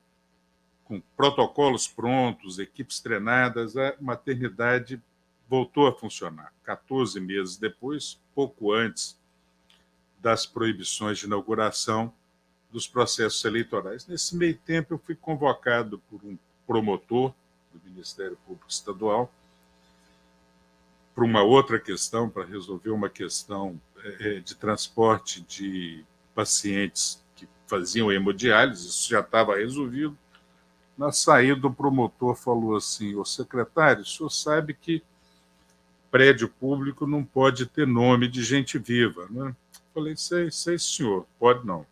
com protocolos prontos, equipes treinadas, a maternidade voltou a funcionar. 14 meses depois, pouco antes das proibições de inauguração dos processos eleitorais. Nesse meio tempo, eu fui convocado por um promotor do Ministério Público Estadual para uma outra questão, para resolver uma questão de transporte de pacientes que faziam hemodiálise. Isso já estava resolvido. Na saída, o promotor falou assim: "Ô secretário, o senhor sabe que prédio público não pode ter nome de gente viva, né?" Falei: sei, senhor, pode não.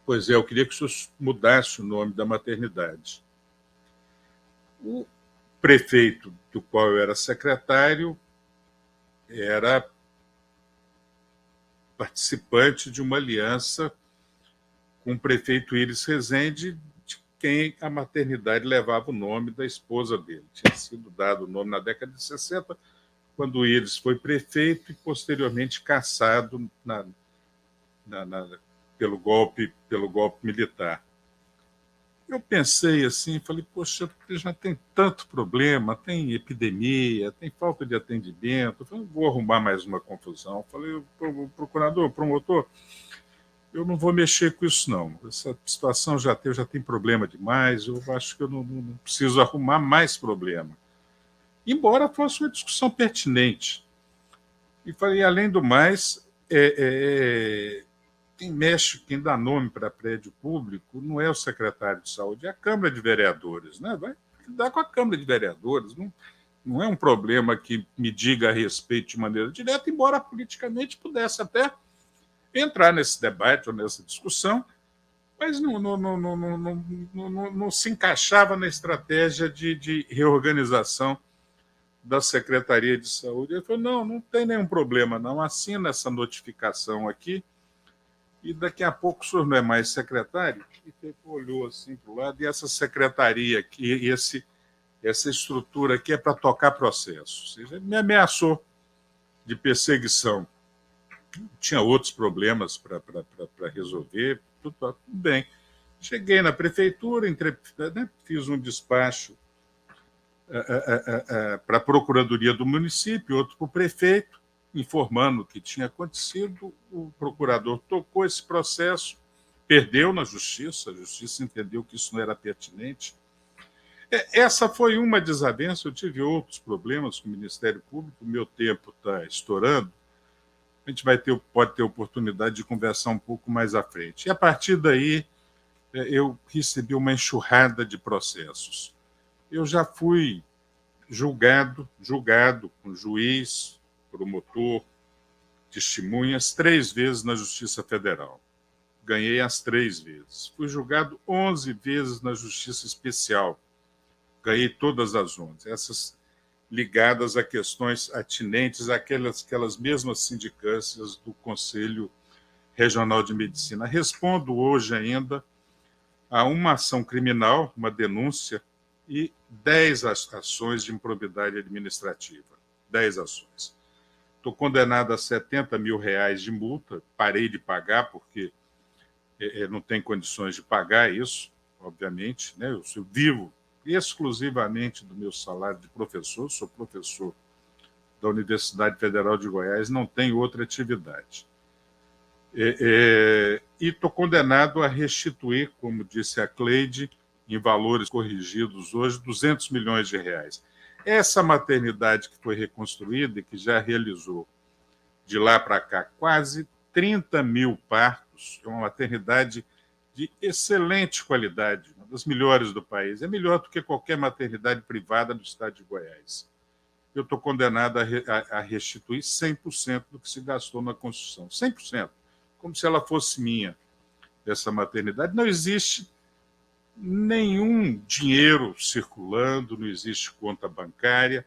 Pois é, eu queria que o senhor mudasse o nome da maternidade. O prefeito do qual eu era secretário era participante de uma aliança com o prefeito Íris Rezende, de quem a maternidade levava o nome da esposa dele. Tinha sido dado o nome na década de 60, quando o Íris foi prefeito e posteriormente cassado pelo golpe militar. Eu pensei assim, falei: poxa, já tem tanto problema, tem epidemia, tem falta de atendimento, eu vou arrumar mais uma confusão. Falei: procurador, promotor, eu não vou mexer com isso não, essa situação já tem problema demais, eu acho que eu não preciso arrumar mais problema. Embora fosse uma discussão pertinente. E falei: além do mais, quem dá nome para prédio público não é o secretário de saúde, é a Câmara de Vereadores, né? Vai lidar com a Câmara de Vereadores, não é um problema que me diga a respeito de maneira direta, embora politicamente pudesse até entrar nesse debate ou nessa discussão, mas não se encaixava na estratégia de reorganização da Secretaria de Saúde. Ele falou: não tem nenhum problema, não, assina essa notificação aqui, e daqui a pouco o senhor não é mais secretário? E olhou assim para o lado, e essa secretaria aqui, essa estrutura aqui é para tocar processo. Ou seja, ele me ameaçou de perseguição. Tinha outros problemas para resolver, tudo bem. Cheguei na prefeitura, fiz um despacho para a Procuradoria do município, outro para o prefeito, informando o que tinha acontecido. O procurador tocou esse processo, perdeu na justiça, a justiça entendeu que isso não era pertinente. Essa foi uma desavença, eu tive outros problemas com o Ministério Público, o meu tempo está estourando, a gente pode ter oportunidade de conversar um pouco mais à frente. E a partir daí, eu recebi uma enxurrada de processos. Eu já fui julgado com juiz, promotor, testemunhas, 3 vezes na Justiça Federal. Ganhei as 3 vezes. Fui julgado 11 vezes na Justiça Especial. Ganhei todas as 11. Essas ligadas a questões atinentes àquelas mesmas sindicâncias do Conselho Regional de Medicina. Respondo hoje ainda a uma ação criminal, uma denúncia, e 10 ações de improbidade administrativa. 10 ações. Estou condenado a R$70 mil de multa, parei de pagar porque não tem condições de pagar isso, obviamente, né? Eu vivo exclusivamente do meu salário de professor, sou professor da Universidade Federal de Goiás, não tenho outra atividade. E estou condenado a restituir, como disse a Cleide, em valores corrigidos hoje, R$200 milhões. Essa maternidade que foi reconstruída e que já realizou, de lá para cá, quase 30 mil partos, é uma maternidade de excelente qualidade, uma das melhores do país. É melhor do que qualquer maternidade privada do estado de Goiás. Eu estou condenado a restituir 100% do que se gastou na construção. 100%. Como se ela fosse minha, essa maternidade. Não existe nenhum dinheiro circulando, não existe conta bancária.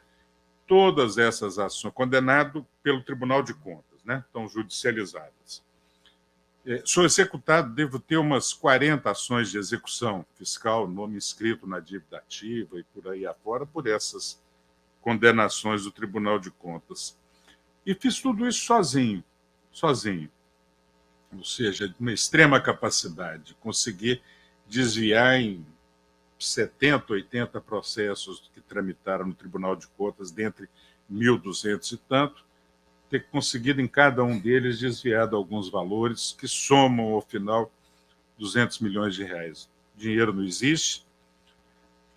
Todas essas ações, condenado pelo Tribunal de Contas, né? Estão judicializadas. Sou executado, devo ter umas 40 ações de execução fiscal, nome inscrito na dívida ativa e por aí afora, por essas condenações do Tribunal de Contas. E fiz tudo isso sozinho. Ou seja, de uma extrema capacidade, conseguir desviar em 70, 80 processos que tramitaram no Tribunal de Contas, dentre 1.200 e tanto, ter conseguido em cada um deles desviado alguns valores que somam, ao final, R$200 milhões. Dinheiro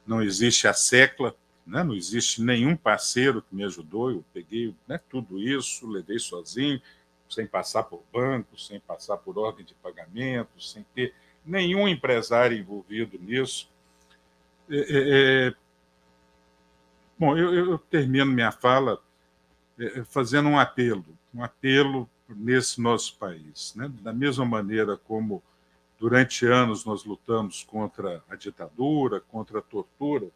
não existe a SECLA, né? Não existe nenhum parceiro que me ajudou, eu peguei, né, tudo isso, levei sozinho, sem passar por banco, sem passar por ordem de pagamento, sem ter nenhum empresário envolvido nisso. Bom, eu termino minha fala fazendo um apelo nesse nosso país, né? Da mesma maneira como durante anos nós lutamos contra a ditadura, contra a tortura,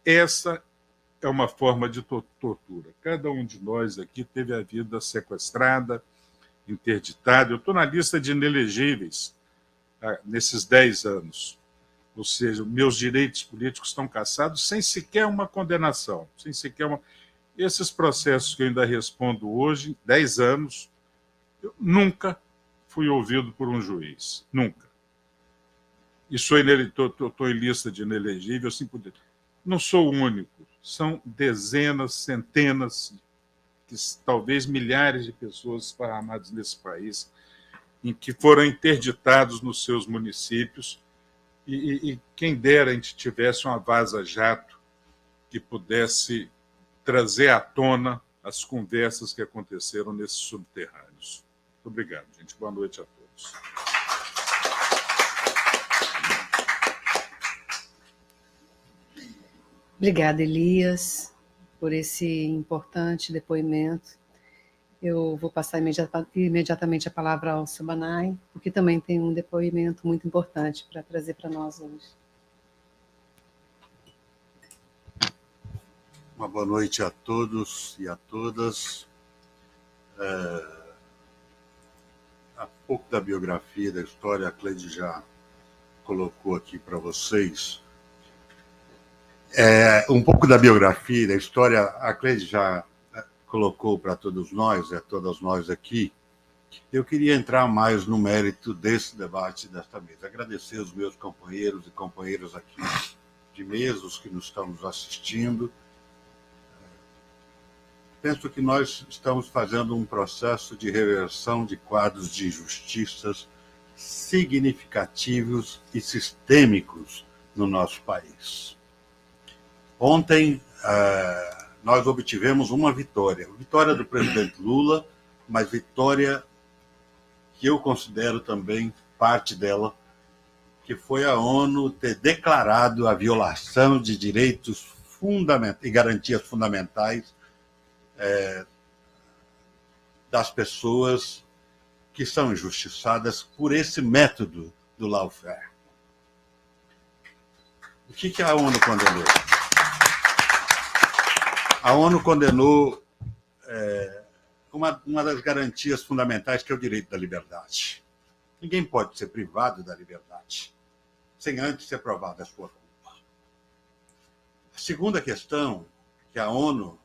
essa é uma forma de tortura. Cada um de nós aqui teve a vida sequestrada, interditada. Eu estou na lista de inelegíveis nesses 10 anos. Ou seja, meus direitos políticos estão cassados sem sequer uma condenação, sem sequer uma... Esses processos que eu ainda respondo hoje, 10 anos, eu nunca fui ouvido por um juiz. Nunca. E estou em lista de inelegível, assim por diante. Não sou o único. São dezenas, centenas, talvez milhares de pessoas esparramadas nesse país, em que foram interditados nos seus municípios, e quem dera a gente tivesse uma vaza-jato que pudesse trazer à tona as conversas que aconteceram nesses subterrâneos. Muito obrigado, gente. Boa noite a todos. Obrigada, Elias, por esse importante depoimento. Eu vou passar imediatamente a palavra ao Sabanai, porque também tem um depoimento muito importante para trazer para nós hoje. Uma boa noite a todos e a todas. Há pouco da biografia, da história, a Cleide já colocou aqui para vocês. Um pouco da biografia, da história, a Cleide já colocou para todos nós, todas nós aqui. Eu queria entrar mais no mérito desse debate, desta mesa. Agradecer os meus companheiros e companheiras aqui de mesa, os que nos estão nos assistindo. Penso que nós estamos fazendo um processo de reversão de quadros de injustiças significativos e sistêmicos no nosso país. Ontem, nós obtivemos uma vitória do presidente Lula, mas vitória que eu considero também parte dela, que foi a ONU ter declarado a violação de direitos fundamentais e garantias fundamentais das pessoas que são injustiçadas por esse método do lawfare. O que a ONU condenou? A ONU condenou uma das garantias fundamentais, que é o direito da liberdade. Ninguém pode ser privado da liberdade sem antes ser provada a sua culpa. A segunda questão que a ONU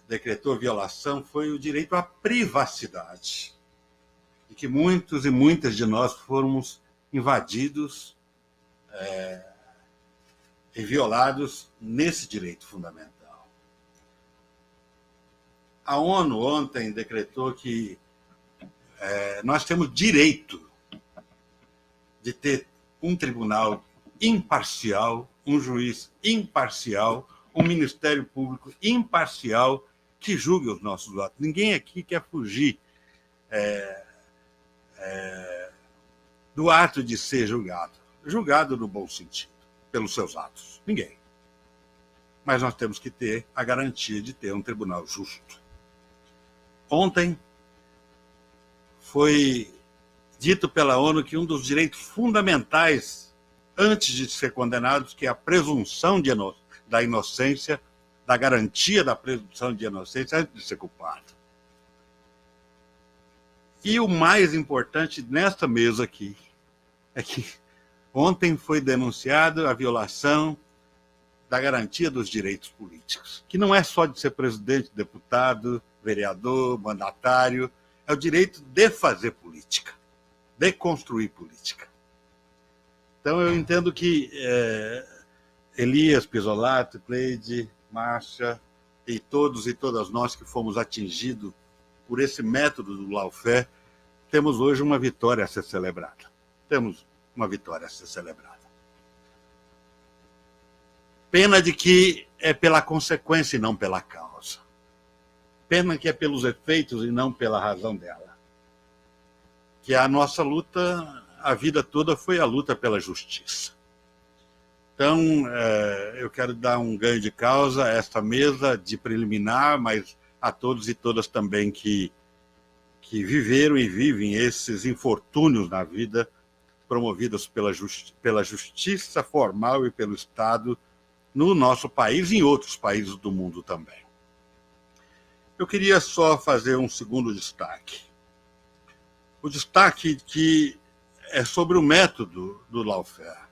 decretou violação foi o direito à privacidade, e que muitos e muitas de nós fomos invadidos e violados nesse direito fundamental. A ONU ontem decretou que nós temos direito de ter um tribunal imparcial, um juiz imparcial, um Ministério Público imparcial que julgue os nossos atos. Ninguém aqui quer fugir do ato de ser julgado no bom sentido, pelos seus atos. Ninguém. Mas nós temos que ter a garantia de ter um tribunal justo. Ontem foi dito pela ONU que um dos direitos fundamentais, antes de ser condenados, que é a presunção da inocência, da garantia da presunção de inocência antes de ser culpado. E o mais importante nesta mesa aqui é que ontem foi denunciada a violação da garantia dos direitos políticos, que não é só de ser presidente, deputado, vereador, mandatário, é o direito de fazer política, de construir política. Então, eu entendo que Elias, Pisolato, Cleide, Márcia e todos e todas nós que fomos atingidos por esse método do lawfare, temos hoje uma vitória a ser celebrada. Temos uma vitória a ser celebrada. Pena de que é pela consequência e não pela causa. Pena que é pelos efeitos e não pela razão dela. Que a nossa luta, a vida toda, foi a luta pela justiça. Então, eu quero dar um ganho de causa a esta mesa de preliminar, mas a todos e todas também que viveram e vivem esses infortúnios na vida, promovidos pela justiça formal e pelo Estado, no nosso país e em outros países do mundo também. Eu queria só fazer um segundo destaque. O destaque que é sobre o método do lawfare.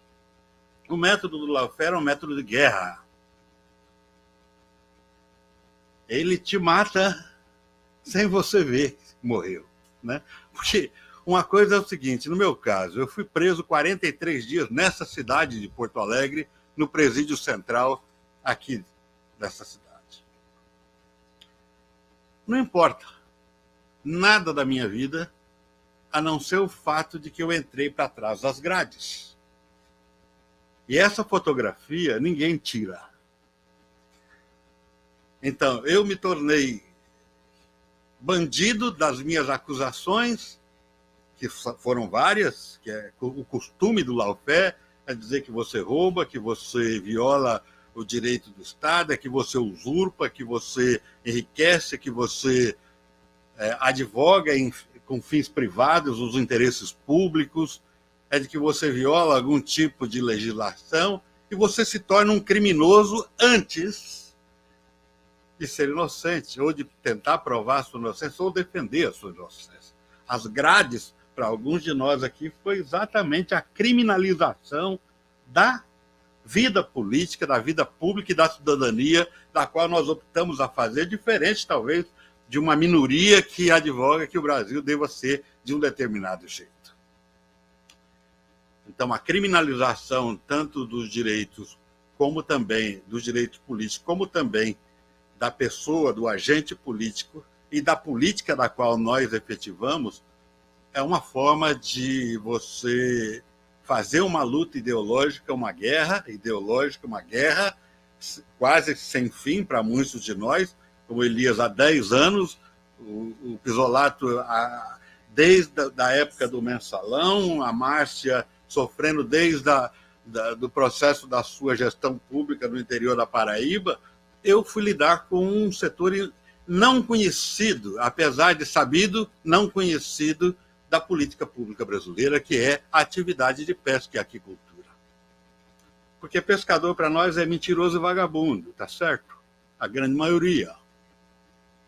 O método do lawfare é um método de guerra. Ele te mata sem você ver que morreu, né? Porque uma coisa é o seguinte, no meu caso, eu fui preso 43 dias nessa cidade de Porto Alegre, no presídio central aqui dessa cidade. Não importa nada da minha vida, a não ser o fato de que eu entrei para trás das grades. E essa fotografia ninguém tira. Então, eu me tornei bandido das minhas acusações, que foram várias, que é o costume do lawfare, é dizer que você rouba, que você viola o direito do Estado, é que você usurpa, que você enriquece, que você advoga com fins privados os interesses públicos, é de que você viola algum tipo de legislação e você se torna um criminoso antes de ser inocente, ou de tentar provar a sua inocência, ou defender a sua inocência. As grades, para alguns de nós aqui, foi exatamente a criminalização da vida política, da vida pública e da cidadania, da qual nós optamos a fazer, diferente, talvez, de uma minoria que advoga que o Brasil deva ser de um determinado jeito. Então, a criminalização tanto dos direitos, como também dos direitos políticos, como também da pessoa, do agente político e da política da qual nós efetivamos, é uma forma de você fazer uma luta ideológica, uma guerra ideológica, uma guerra quase sem fim para muitos de nós, como Elias há 10 anos, o Pisolato desde a época do Mensalão, a Márcia sofrendo desde do processo da sua gestão pública no interior da Paraíba. Eu fui lidar com um setor não conhecido, apesar de sabido, não conhecido da política pública brasileira, que é a atividade de pesca e aquicultura. Porque pescador para nós é mentiroso e vagabundo, tá certo? A grande maioria.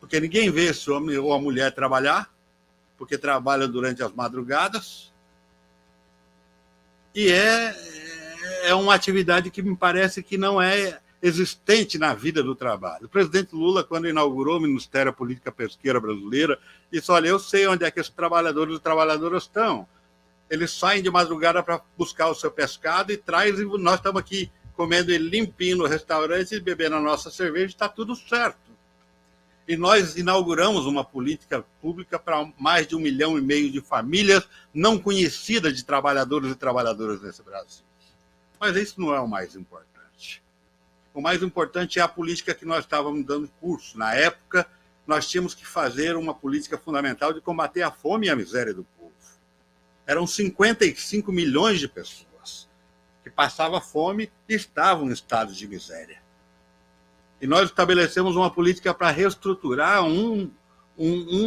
Porque ninguém vê esse homem ou a mulher trabalhar, porque trabalham durante as madrugadas, e é uma atividade que me parece que não é existente na vida do trabalho. O presidente Lula, quando inaugurou o Ministério da Política Pesqueira Brasileira, disse: olha, eu sei onde é que esses trabalhadores e trabalhadoras estão. Eles saem de madrugada para buscar o seu pescado e traz, e nós estamos aqui comendo ele limpinho no restaurante e bebendo a nossa cerveja, está tudo certo. E nós inauguramos uma política pública para mais de 1,5 milhão de famílias não conhecidas de trabalhadores e trabalhadoras nesse Brasil. Mas isso não é o mais importante. O mais importante é a política que nós estávamos dando curso. Na época, nós tínhamos que fazer uma política fundamental de combater a fome e a miséria do povo. Eram 55 milhões de pessoas que passavam fome e estavam em estado de miséria. E nós estabelecemos uma política para reestruturar um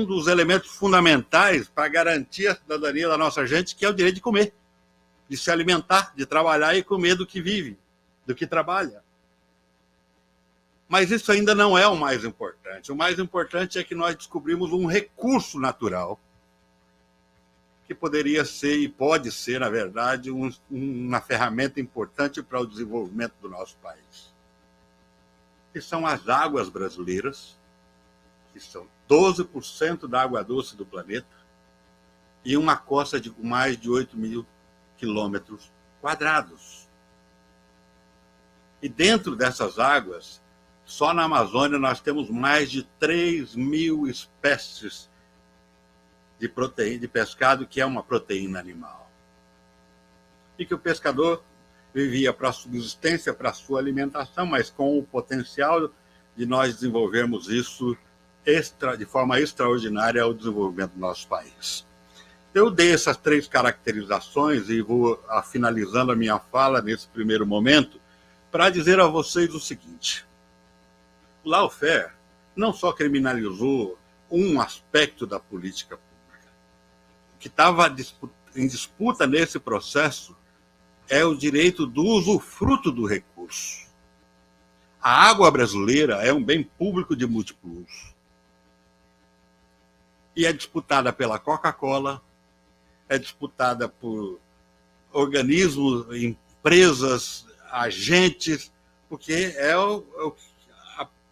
dos elementos fundamentais para garantir a cidadania da nossa gente, que é o direito de comer, de se alimentar, de trabalhar e comer do que vive, do que trabalha. Mas isso ainda não é o mais importante. O mais importante é que nós descobrimos um recurso natural que poderia ser e pode ser, na verdade, uma ferramenta importante para o desenvolvimento do nosso país. Que são as águas brasileiras, que são 12% da água doce do planeta, e uma costa de mais de 8.000 quilômetros quadrados. E dentro dessas águas, só na Amazônia nós temos mais de 3.000 espécies de proteína, de pescado, que é uma proteína animal. E que o pescador vivia para a subsistência, para a sua alimentação, mas com o potencial de nós desenvolvermos isso de forma extraordinária ao desenvolvimento do nosso país. Eu dei essas 3 caracterizações e vou finalizando a minha fala nesse primeiro momento para dizer a vocês o seguinte: o lawfare não só criminalizou um aspecto da política pública. O que estava em disputa nesse processo é o direito do usufruto do recurso. A água brasileira é um bem público de múltiplo uso. E é disputada pela Coca-Cola, é disputada por organismos, empresas, agentes, porque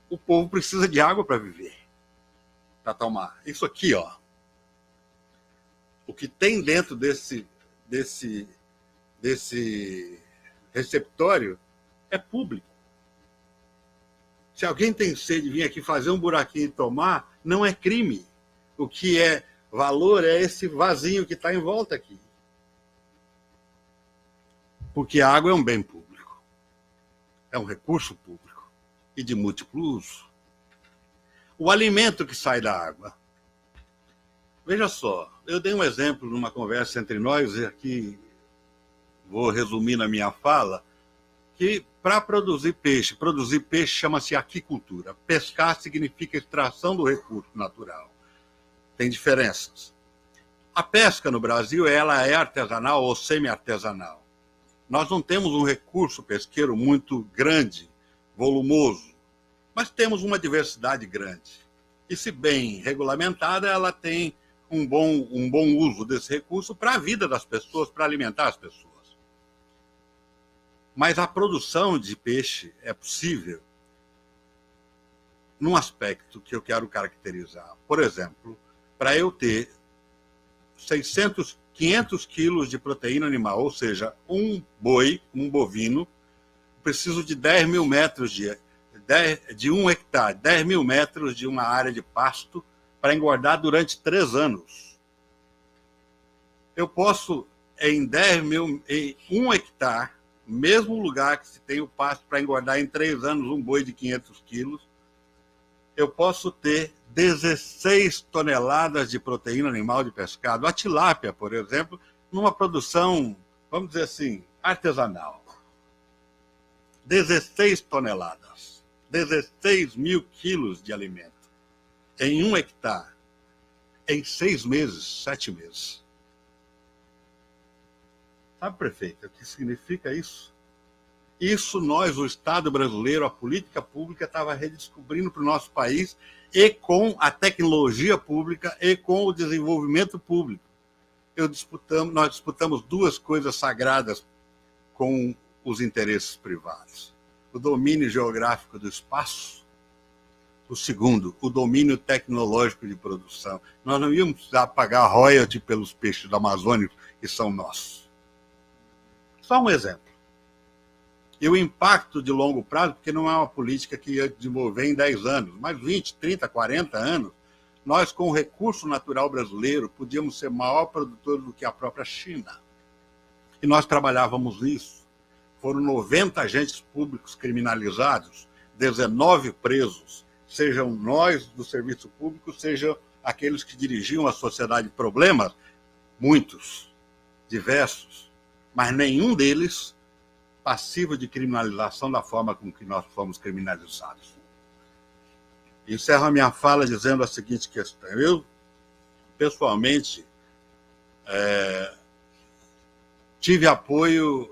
o povo precisa de água para viver, para tomar. Isso aqui, ó, o que tem dentro desse receptório é público. Se alguém tem sede de vir aqui fazer um buraquinho e tomar, não é crime. O que é valor é esse vasinho que está em volta aqui. Porque a água é um bem público. É um recurso público e de múltiplo uso. O alimento que sai da água. Veja só, eu dei um exemplo numa conversa entre nós, e aqui vou resumir na minha fala, que para produzir peixe chama-se aquicultura. Pescar significa extração do recurso natural. Tem diferenças. A pesca no Brasil, ela é artesanal ou semi-artesanal. Nós não temos um recurso pesqueiro muito grande, volumoso, mas temos uma diversidade grande. E, se bem regulamentada, ela tem um bom uso desse recurso para a vida das pessoas, para alimentar as pessoas. Mas a produção de peixe é possível num aspecto que eu quero caracterizar. Por exemplo, para eu ter 500 quilos de proteína animal, ou seja, um boi, um bovino, preciso de 10 mil metros de 1 hectare, 10 mil metros de uma área de pasto para engordar durante 3 anos. eu posso, em 1 hectare, mesmo lugar que se tem o pasto para engordar em 3 anos um boi de 500 quilos, eu posso ter 16 toneladas de proteína animal de pescado. A tilápia, por exemplo, numa produção, vamos dizer assim, artesanal. 16 toneladas. 16 mil quilos de alimento. Em 1 hectare. Em 6 meses, 7 meses. Sabe, prefeito, o que significa isso? Isso nós, o Estado brasileiro, a política pública, estava redescobrindo para o nosso país, e com a tecnologia pública e com o desenvolvimento público. Nós disputamos 2 coisas sagradas com os interesses privados. O domínio geográfico do espaço. O segundo, o domínio tecnológico de produção. Nós não íamos precisar pagar royalty pelos peixes da Amazônia, que são nossos. Só um exemplo. E o impacto de longo prazo, porque não é uma política que ia desenvolver em 10 anos, mas 20, 30, 40 anos, nós, com o recurso natural brasileiro, podíamos ser maior produtores do que a própria China. E nós trabalhávamos nisso. Foram 90 agentes públicos criminalizados, 19 presos, sejam nós do serviço público, sejam aqueles que dirigiam a sociedade. Problemas, muitos, diversos, mas nenhum deles passivo de criminalização da forma com que nós fomos criminalizados. Encerro a minha fala dizendo a seguinte questão. Eu, pessoalmente, tive apoio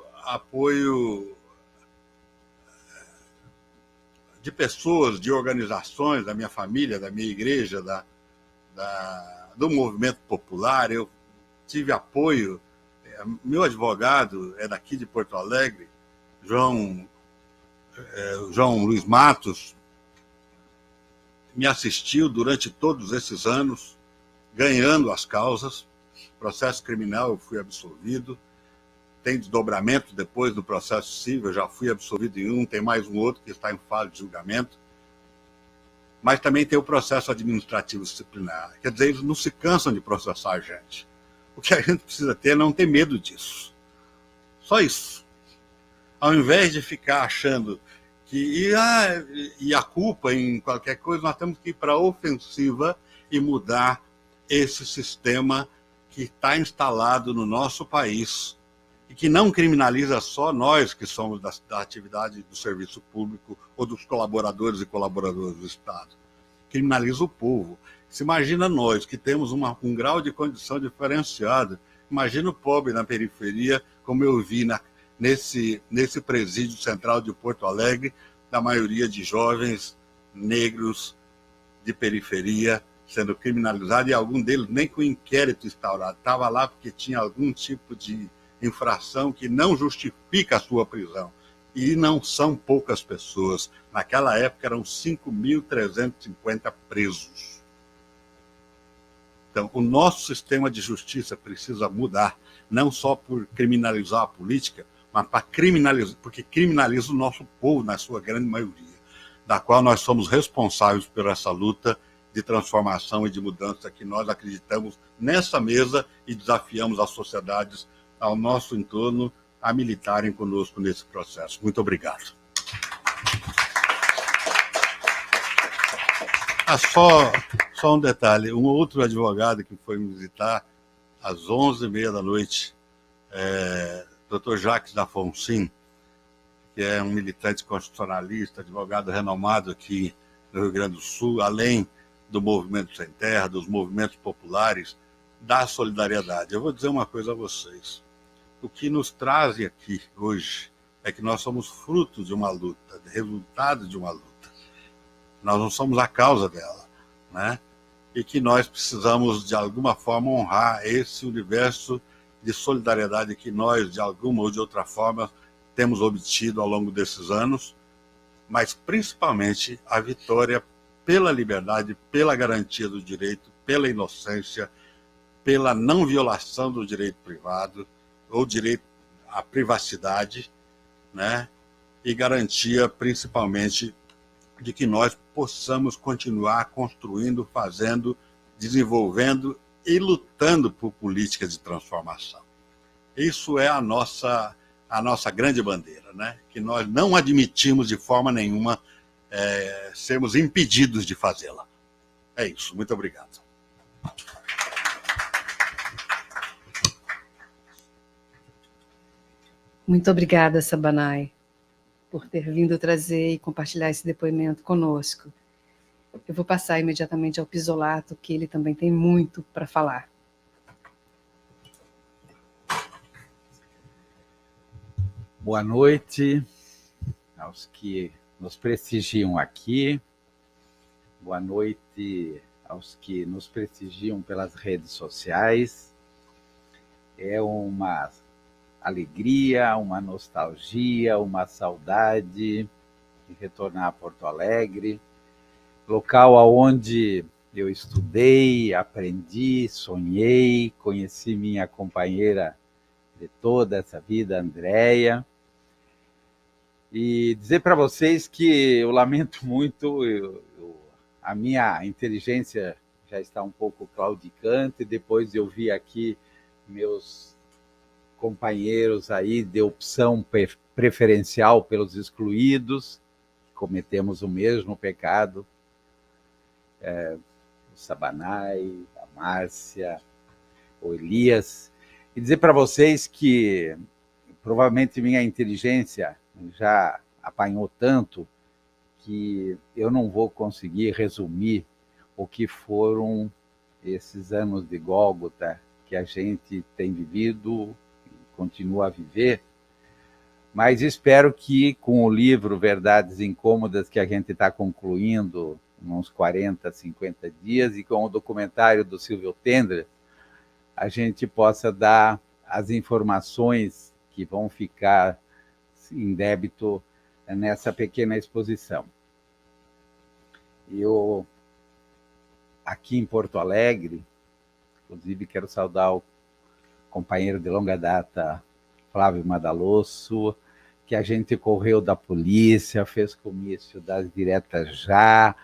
de pessoas, de organizações, da minha família, da minha igreja, do movimento popular. Eu tive apoio. Meu advogado é daqui de Porto Alegre, João Luiz Matos, me assistiu durante todos esses anos, ganhando as causas. Processo criminal, eu fui absolvido. Tem desdobramento depois do processo civil, eu já fui absolvido em um, tem mais um outro que está em fase de julgamento. Mas também tem o processo administrativo disciplinar. Quer dizer, eles não se cansam de processar a gente. O que a gente precisa ter é não ter medo disso. Só isso. Ao invés de ficar achando que e a culpa em qualquer coisa, nós temos que ir para a ofensiva e mudar esse sistema que está instalado no nosso país e que não criminaliza só nós que somos da atividade do serviço público ou dos colaboradores e colaboradoras do Estado. Criminaliza o povo. Se imagina nós que temos um grau de condição diferenciado, imagina o pobre na periferia, como eu vi nesse presídio central de Porto Alegre, da maioria de jovens negros de periferia sendo criminalizados, e algum deles nem com inquérito instaurado. Estava lá porque tinha algum tipo de infração que não justifica a sua prisão. E não são poucas pessoas. Naquela época eram 5.350 presos. Então, o nosso sistema de justiça precisa mudar, não só por criminalizar a política, mas para criminalizar, porque criminaliza o nosso povo, na sua grande maioria, da qual nós somos responsáveis por essa luta de transformação e de mudança que nós acreditamos nessa mesa e desafiamos as sociedades ao nosso entorno a militarem conosco nesse processo. Muito obrigado. Só um detalhe. Um outro advogado que foi me visitar às 11h30 da noite, Dr. Jacques Dafoncin, que é um militante constitucionalista, advogado renomado aqui no Rio Grande do Sul, além do Movimento Sem Terra, dos movimentos populares, da solidariedade. Eu vou dizer uma coisa a vocês. O que nos traz aqui hoje é que nós somos fruto de uma luta, resultado de uma luta. Nós não somos a causa dela, né? E que nós precisamos, de alguma forma, honrar esse universo de solidariedade que nós, de alguma ou de outra forma, temos obtido ao longo desses anos, mas principalmente a vitória pela liberdade, pela garantia do direito, pela inocência, pela não violação do direito privado, ou direito à privacidade, né? E garantia, principalmente, de que nós possamos continuar construindo, fazendo, desenvolvendo e lutando por políticas de transformação. Isso é a nossa grande bandeira, né? Que nós não admitimos de forma nenhuma sermos impedidos de fazê-la. É isso, muito obrigado. Muito obrigada, Sabanai, por ter vindo trazer e compartilhar esse depoimento conosco. Eu vou passar imediatamente ao Pisolato, que ele também tem muito para falar. Boa noite aos que nos prestigiam aqui. Boa noite aos que nos prestigiam pelas redes sociais. É uma alegria, uma nostalgia, uma saudade de retornar a Porto Alegre, local onde eu estudei, aprendi, sonhei, conheci minha companheira de toda essa vida, Andréia. E dizer para vocês que eu lamento muito, a minha inteligência já está um pouco claudicante, depois de eu vi aqui meus companheiros aí de opção preferencial pelos excluídos, cometemos o mesmo pecado, o Sabanai, a Márcia, o Elias, e dizer para vocês que provavelmente minha inteligência já apanhou tanto que eu não vou conseguir resumir o que foram esses anos de Gólgota que a gente tem vivido e continua a viver, mas espero que com o livro Verdades Incômodas, que a gente está concluindo uns 40, 50 dias, e com o documentário do Silvio Tendler, a gente possa dar as informações que vão ficar em débito nessa pequena exposição. Eu, aqui em Porto Alegre, inclusive quero saudar o companheiro de longa data, Flávio Madalosso, que a gente correu da polícia, fez comício das diretas já,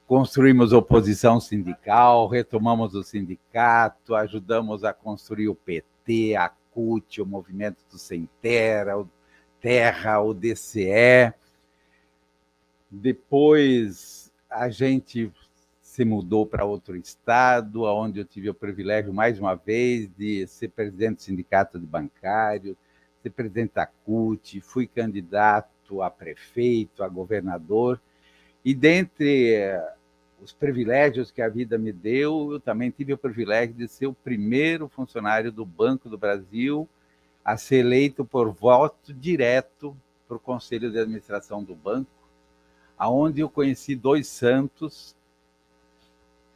construímos oposição sindical, retomamos o sindicato, ajudamos a construir o PT, a CUT, o Movimento do Sem Terra, o DCE. Depois a gente se mudou para outro estado, onde eu tive o privilégio, mais uma vez, de ser presidente do sindicato de bancário, ser presidente da CUT, fui candidato a prefeito, a governador, e dentre os privilégios que a vida me deu, eu também tive o privilégio de ser o primeiro funcionário do Banco do Brasil a ser eleito por voto direto para o Conselho de Administração do banco, aonde eu conheci dois santos,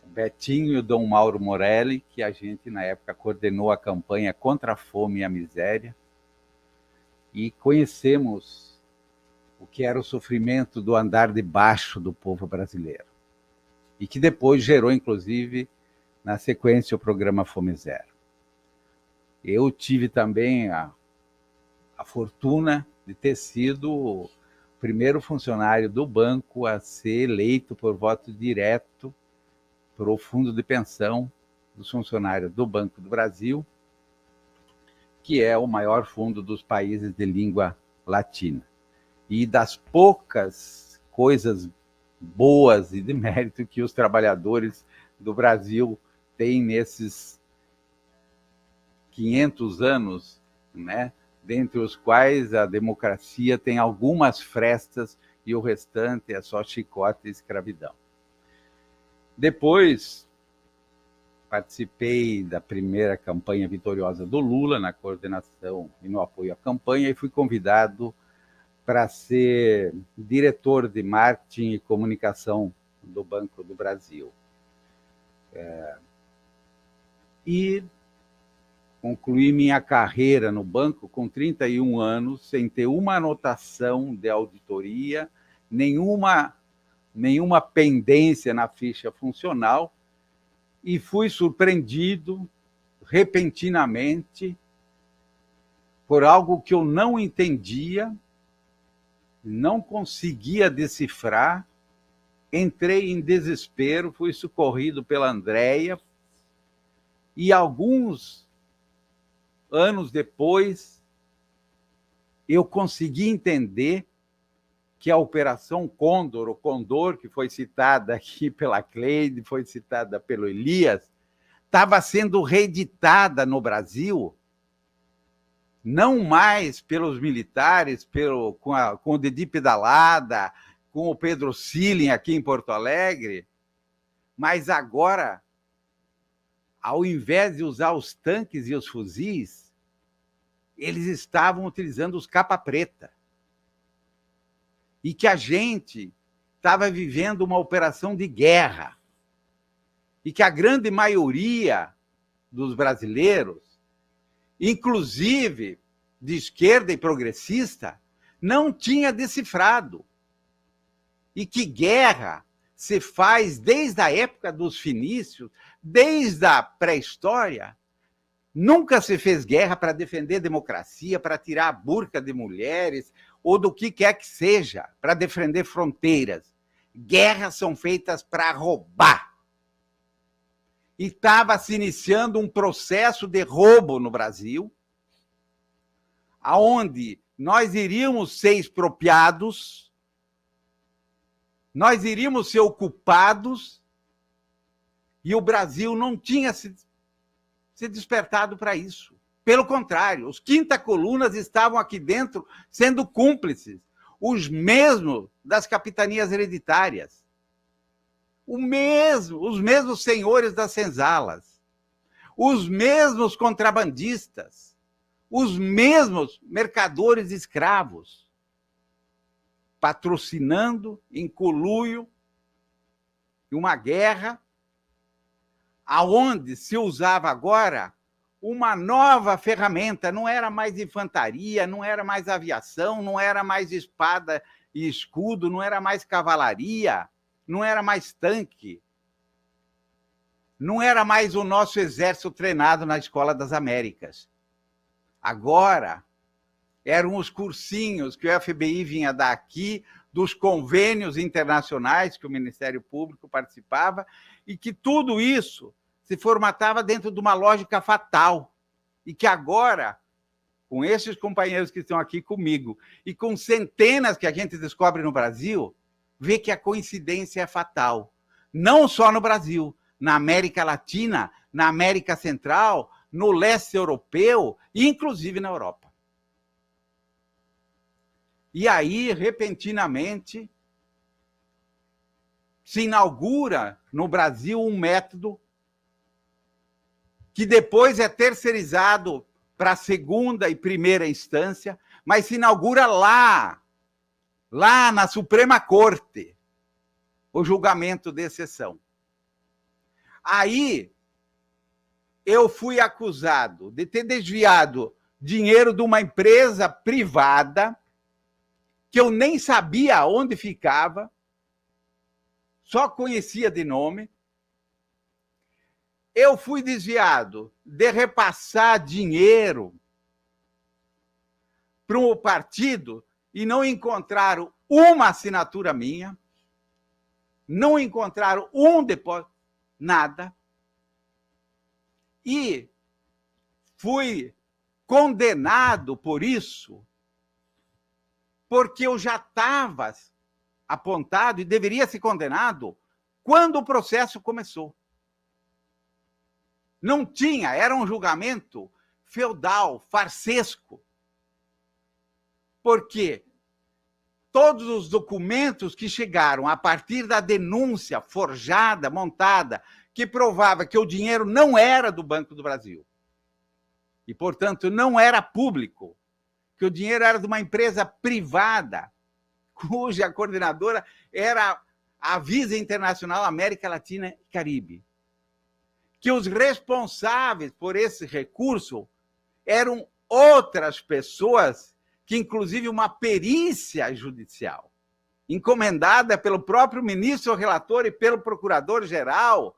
o Betinho e o Dom Mauro Morelli, que a gente, na época, coordenou a campanha contra a fome e a miséria, e conhecemos o que era o sofrimento do andar de baixo do povo brasileiro, e que depois gerou, inclusive, na sequência, o programa Fome Zero. Eu tive também a fortuna de ter sido o primeiro funcionário do banco a ser eleito por voto direto para o fundo de pensão dos funcionários do Banco do Brasil, que é o maior fundo dos países de língua latina. E das poucas coisas boas e de mérito que os trabalhadores do Brasil têm nesses 500 anos, né, dentre os quais a democracia tem algumas frestas e o restante é só chicote e escravidão. Depois, participei da primeira campanha vitoriosa do Lula, na coordenação e no apoio à campanha, e fui convidado para ser diretor de marketing e comunicação do Banco do Brasil. E concluí minha carreira no banco com 31 anos, sem ter uma anotação de auditoria, nenhuma pendência na ficha funcional, e fui surpreendido repentinamente por algo que eu não entendia, não conseguia decifrar. Entrei em desespero, fui socorrido pela Andréia, E alguns anos depois, eu consegui entender que a Operação Condor, o Condor, que foi citada aqui pela Cleide, foi citada pelo Elias, estava sendo reeditada no Brasil, não mais pelos militares, com o Dedi Pedalada, com o Pedro Silling aqui em Porto Alegre, mas agora, ao invés de usar os tanques e os fuzis, eles estavam utilizando os capa-preta. E que a gente estava vivendo uma operação de guerra. E que a grande maioria dos brasileiros, inclusive de esquerda e progressista, não tinha decifrado. E que guerra se faz desde a época dos fenícios, desde a pré-história. Nunca se fez guerra para defender a democracia, para tirar a burca de mulheres, ou do que quer que seja, para defender fronteiras. Guerras são feitas para roubar. E estava se iniciando um processo de roubo no Brasil, aonde nós iríamos ser expropriados, nós iríamos ser ocupados, e o Brasil não tinha se despertado para isso. Pelo contrário, os quinta colunas estavam aqui dentro sendo cúmplices, os mesmos das capitanias hereditárias, os mesmos senhores das senzalas, os mesmos contrabandistas, os mesmos mercadores escravos, patrocinando em conluio uma guerra aonde se usava agora uma nova ferramenta, não era mais infantaria, não era mais aviação, não era mais espada e escudo, não era mais cavalaria, não era mais tanque, não era mais o nosso exército treinado na Escola das Américas. Agora, eram os cursinhos que o FBI vinha dar aqui, dos convênios internacionais que o Ministério Público participava, e que tudo isso se formatava dentro de uma lógica fatal. E que agora, com esses companheiros que estão aqui comigo, e com centenas que a gente descobre no Brasil, vê que a coincidência é fatal. Não só no Brasil, na América Latina, na América Central, no leste europeu e inclusive na Europa. E aí, repentinamente, se inaugura no Brasil um método que depois é terceirizado para a segunda e primeira instância, mas se inaugura lá na Suprema Corte, o julgamento de exceção. Aí, eu fui acusado de ter desviado dinheiro de uma empresa privada, que eu nem sabia onde ficava, só conhecia de nome. Eu fui desviado de repassar dinheiro para um partido e não encontraram uma assinatura minha, não encontraram um depósito, nada. E fui condenado por isso, porque eu já estava apontado e deveria ser condenado quando o processo começou. Não tinha, era um julgamento feudal, farsesco. Porque todos os documentos que chegaram a partir da denúncia forjada, montada, que provava que o dinheiro não era do Banco do Brasil e, portanto, não era público, que o dinheiro era de uma empresa privada, cuja coordenadora era a Visa Internacional América Latina e Caribe. Que os responsáveis por esse recurso eram outras pessoas, que inclusive uma perícia judicial, encomendada pelo próprio ministro relator e pelo procurador-geral,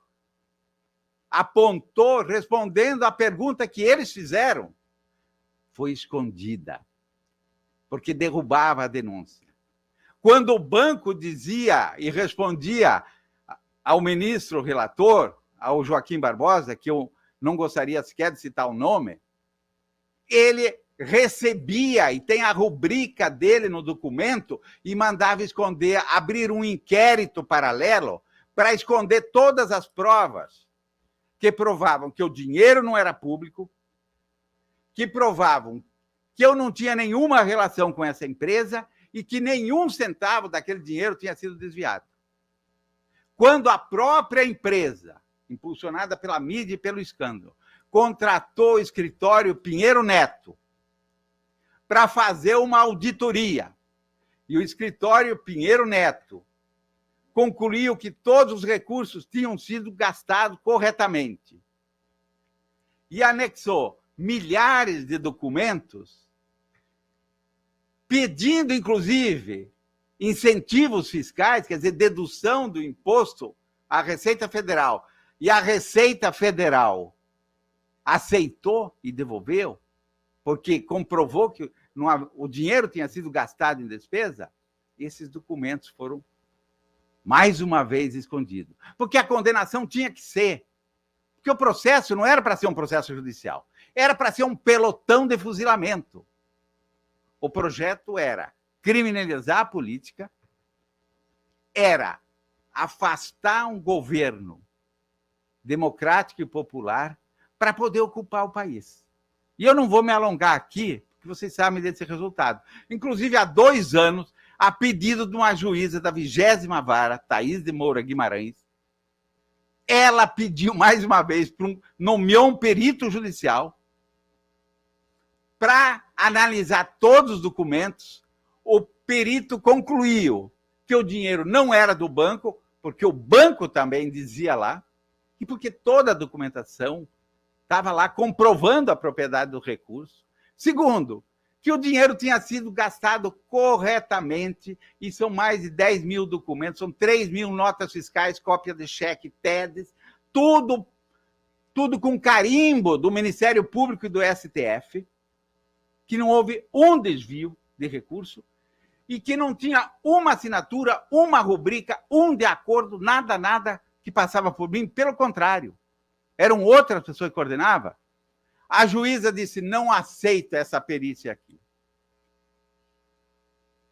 apontou, respondendo à pergunta que eles fizeram, foi escondida, porque derrubava a denúncia. Quando o banco dizia e respondia ao ministro relator, ao Joaquim Barbosa, que eu não gostaria sequer de citar o nome, ele recebia, e tem a rubrica dele no documento, e mandava esconder, abrir um inquérito paralelo para esconder todas as provas que provavam que o dinheiro não era público, que provavam que eu não tinha nenhuma relação com essa empresa e que nenhum centavo daquele dinheiro tinha sido desviado. Quando a própria empresa, impulsionada pela mídia e pelo escândalo, contratou o escritório Pinheiro Neto para fazer uma auditoria, e o escritório Pinheiro Neto concluiu que todos os recursos tinham sido gastados corretamente e anexou milhares de documentos, pedindo, inclusive, incentivos fiscais, quer dizer, dedução do imposto à Receita Federal, e a Receita Federal aceitou e devolveu, porque comprovou que o dinheiro tinha sido gastado em despesa, esses documentos foram, mais uma vez, escondidos. Porque a condenação tinha que ser. Porque o processo não era para ser um processo judicial, era para ser um pelotão de fuzilamento. O projeto era criminalizar a política, era afastar um governo democrático e popular para poder ocupar o país. E eu não vou me alongar aqui, porque vocês sabem desse resultado. Inclusive, há 2 anos, a pedido de uma juíza da 20ª Vara, Thaís de Moura Guimarães, ela pediu mais uma vez, nomeou um perito judicial para analisar todos os documentos. O perito concluiu que o dinheiro não era do banco, porque o banco também dizia lá, e porque toda a documentação estava lá comprovando a propriedade do recurso. Segundo, que o dinheiro tinha sido gastado corretamente, e são mais de 10 mil documentos, são 3 mil notas fiscais, cópia de cheque, TEDs, tudo com carimbo do Ministério Público e do STF, que não houve um desvio de recurso, e que não tinha uma assinatura, uma rubrica, um de acordo, nada que passava por mim, pelo contrário. Eram outras pessoas que coordenavam. A juíza disse, não aceito essa perícia aqui.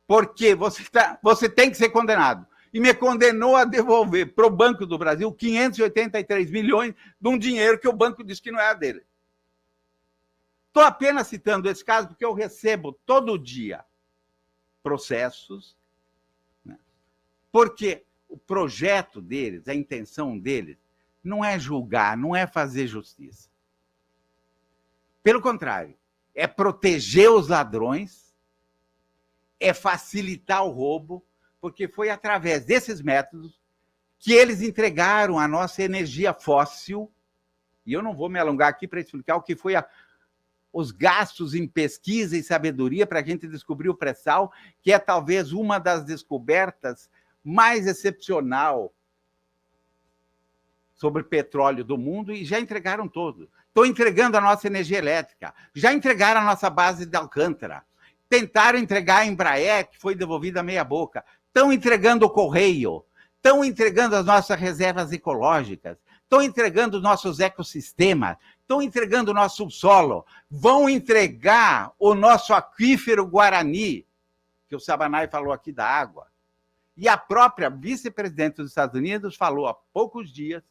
Porque você tem que ser condenado. E me condenou a devolver para o Banco do Brasil 583 milhões de um dinheiro que o banco disse que não era dele. Estou apenas citando esse caso porque eu recebo todo dia processos, né? Porque o projeto deles, a intenção deles, não é julgar, não é fazer justiça. Pelo contrário, é proteger os ladrões, é facilitar o roubo, porque foi através desses métodos que eles entregaram a nossa energia fóssil, e eu não vou me alongar aqui para explicar o que foi os gastos em pesquisa e sabedoria para a gente descobrir o pré-sal, que é talvez uma das descobertas mais excepcional sobre petróleo do mundo, e já entregaram todo. Estão entregando a nossa energia elétrica, já entregaram a nossa base de Alcântara, tentaram entregar a Embraer, que foi devolvida meia boca, estão entregando o Correio, estão entregando as nossas reservas ecológicas, estão entregando os nossos ecossistemas, estão entregando o nosso subsolo, vão entregar o nosso aquífero Guarani, que o Sabanai falou aqui da água. E a própria vice-presidente dos Estados Unidos falou há poucos dias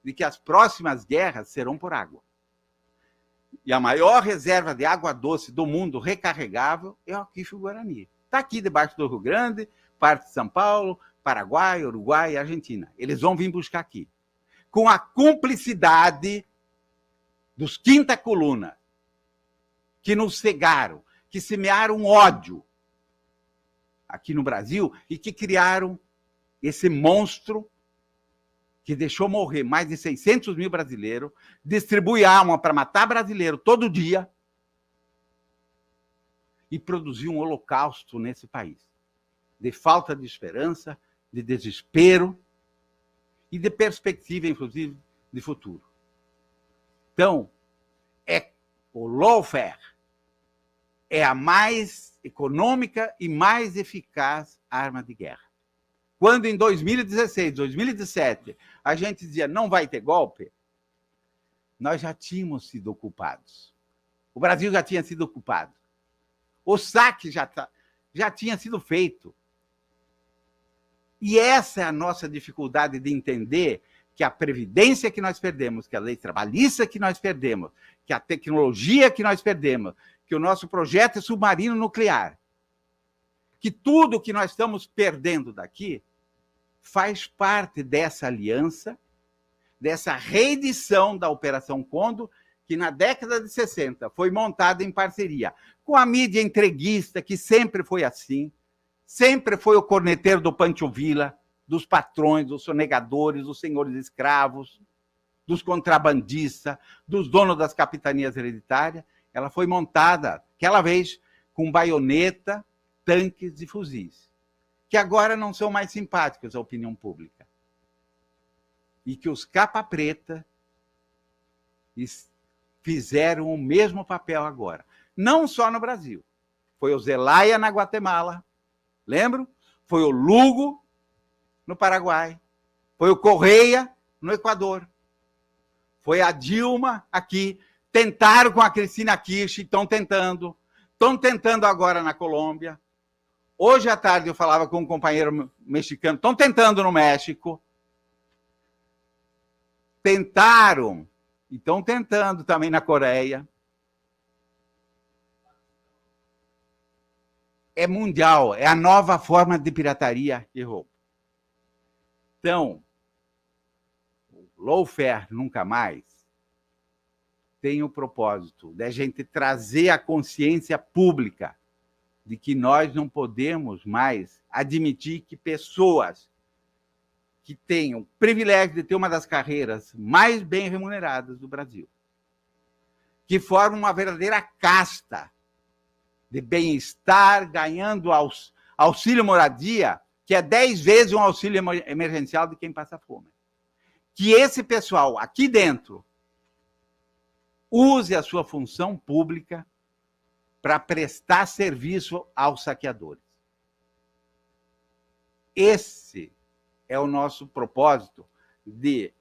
de que as próximas guerras serão por água. E a maior reserva de água doce do mundo recarregável é o aquífero Guarani. Está aqui debaixo do Rio Grande, parte de São Paulo, Paraguai, Uruguai e Argentina. Eles vão vir buscar aqui. Com a cumplicidade dos quinta coluna, que nos cegaram, que semearam ódio aqui no Brasil e que criaram esse monstro que deixou morrer mais de 600 mil brasileiros, distribui arma para matar brasileiro todo dia e produziu um holocausto nesse país, de falta de esperança, de desespero e de perspectiva, inclusive, de futuro. Então, o lawfare é a mais econômica e mais eficaz arma de guerra. Quando em 2016, 2017, a gente dizia não vai ter golpe, nós já tínhamos sido ocupados. O Brasil já tinha sido ocupado. O saque já tinha sido feito. E essa é a nossa dificuldade de entender que a previdência que nós perdemos, que a lei trabalhista que nós perdemos, que a tecnologia que nós perdemos, que o nosso projeto submarino nuclear, que tudo que nós estamos perdendo daqui faz parte dessa aliança, dessa reedição da Operação Condor, que na década de 60 foi montada em parceria com a mídia entreguista, que sempre foi assim, sempre foi o corneteiro do Pancho Villa, dos patrões, dos sonegadores, dos senhores escravos, dos contrabandistas, dos donos das capitanias hereditárias. Ela foi montada, aquela vez, com baioneta, tanques e fuzis, que agora não são mais simpáticos à opinião pública. E que os capa preta fizeram o mesmo papel agora. Não só no Brasil. Foi o Zelaya na Guatemala, lembram? Foi o Lugo no Paraguai. Foi o Correia no Equador. Foi a Dilma aqui. Tentaram com a Cristina Kirchner, estão tentando agora na Colômbia. Hoje à tarde eu falava com um companheiro mexicano, estão tentando no México. Tentaram, e estão tentando também na Coreia. É mundial, é a nova forma de pirataria e roubo. Então, o lawfare nunca mais tem o propósito de a gente trazer a consciência pública de que nós não podemos mais admitir que pessoas que tenham o privilégio de ter uma das carreiras mais bem remuneradas do Brasil, que formam uma verdadeira casta de bem-estar, ganhando auxílio moradia, que é 10 vezes um auxílio emergencial de quem passa fome. Que esse pessoal aqui dentro use a sua função pública para prestar serviço aos saqueadores. Esse é o nosso propósito de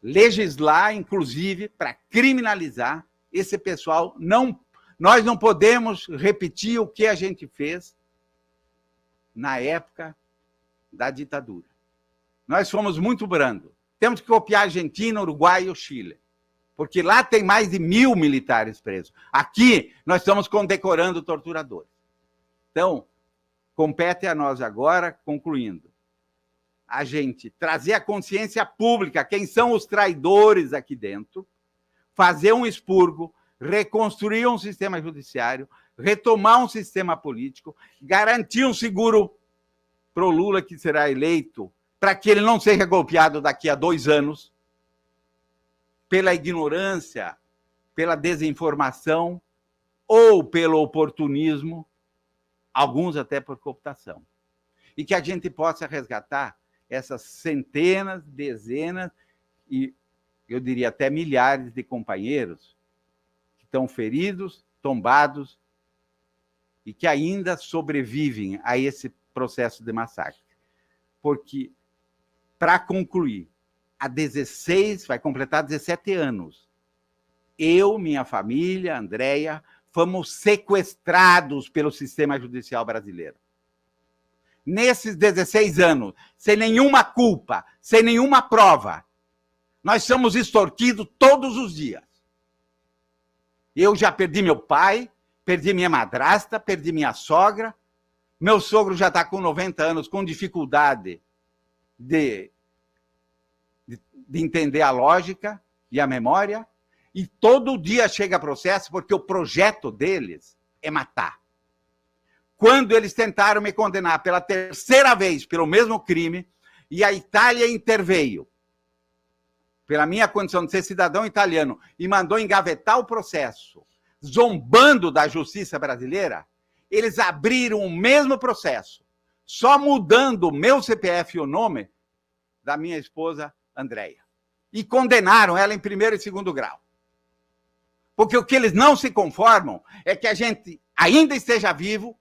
legislar, inclusive, para criminalizar esse pessoal. Nós não podemos repetir o que a gente fez na época da ditadura. Nós fomos muito brandos. Temos que copiar a Argentina, Uruguai e o Chile, porque lá tem mais de 1.000 militares presos. Aqui, nós estamos condecorando torturadores. Então, compete a nós agora, concluindo, a gente trazer a consciência pública, quem são os traidores aqui dentro, fazer um expurgo, reconstruir um sistema judiciário, retomar um sistema político, garantir um seguro para o Lula, que será eleito, para que ele não seja golpeado daqui a 2 anos, pela ignorância, pela desinformação ou pelo oportunismo, alguns até por cooptação. E que a gente possa resgatar essas centenas, dezenas e, eu diria, até milhares de companheiros que estão feridos, tombados e que ainda sobrevivem a esse processo de massacre. Porque, para concluir, há 16, vai completar 17 anos, eu, minha família, Andréia, fomos sequestrados pelo sistema judicial brasileiro. Nesses 16 anos, sem nenhuma culpa, sem nenhuma prova, nós somos extorquidos todos os dias. Eu já perdi meu pai, perdi minha madrasta, perdi minha sogra, meu sogro já está com 90 anos, com dificuldade de entender a lógica e a memória, e todo dia chega processo porque o projeto deles é matar. Quando eles tentaram me condenar pela 3ª vez pelo mesmo crime, e a Itália interveio, pela minha condição de ser cidadão italiano, e mandou engavetar o processo, zombando da justiça brasileira, eles abriram o mesmo processo, só mudando o meu CPF e o nome da minha esposa, Andréia. E condenaram ela em 1º e 2º grau. Porque o que eles não se conformam é que a gente ainda esteja vivo,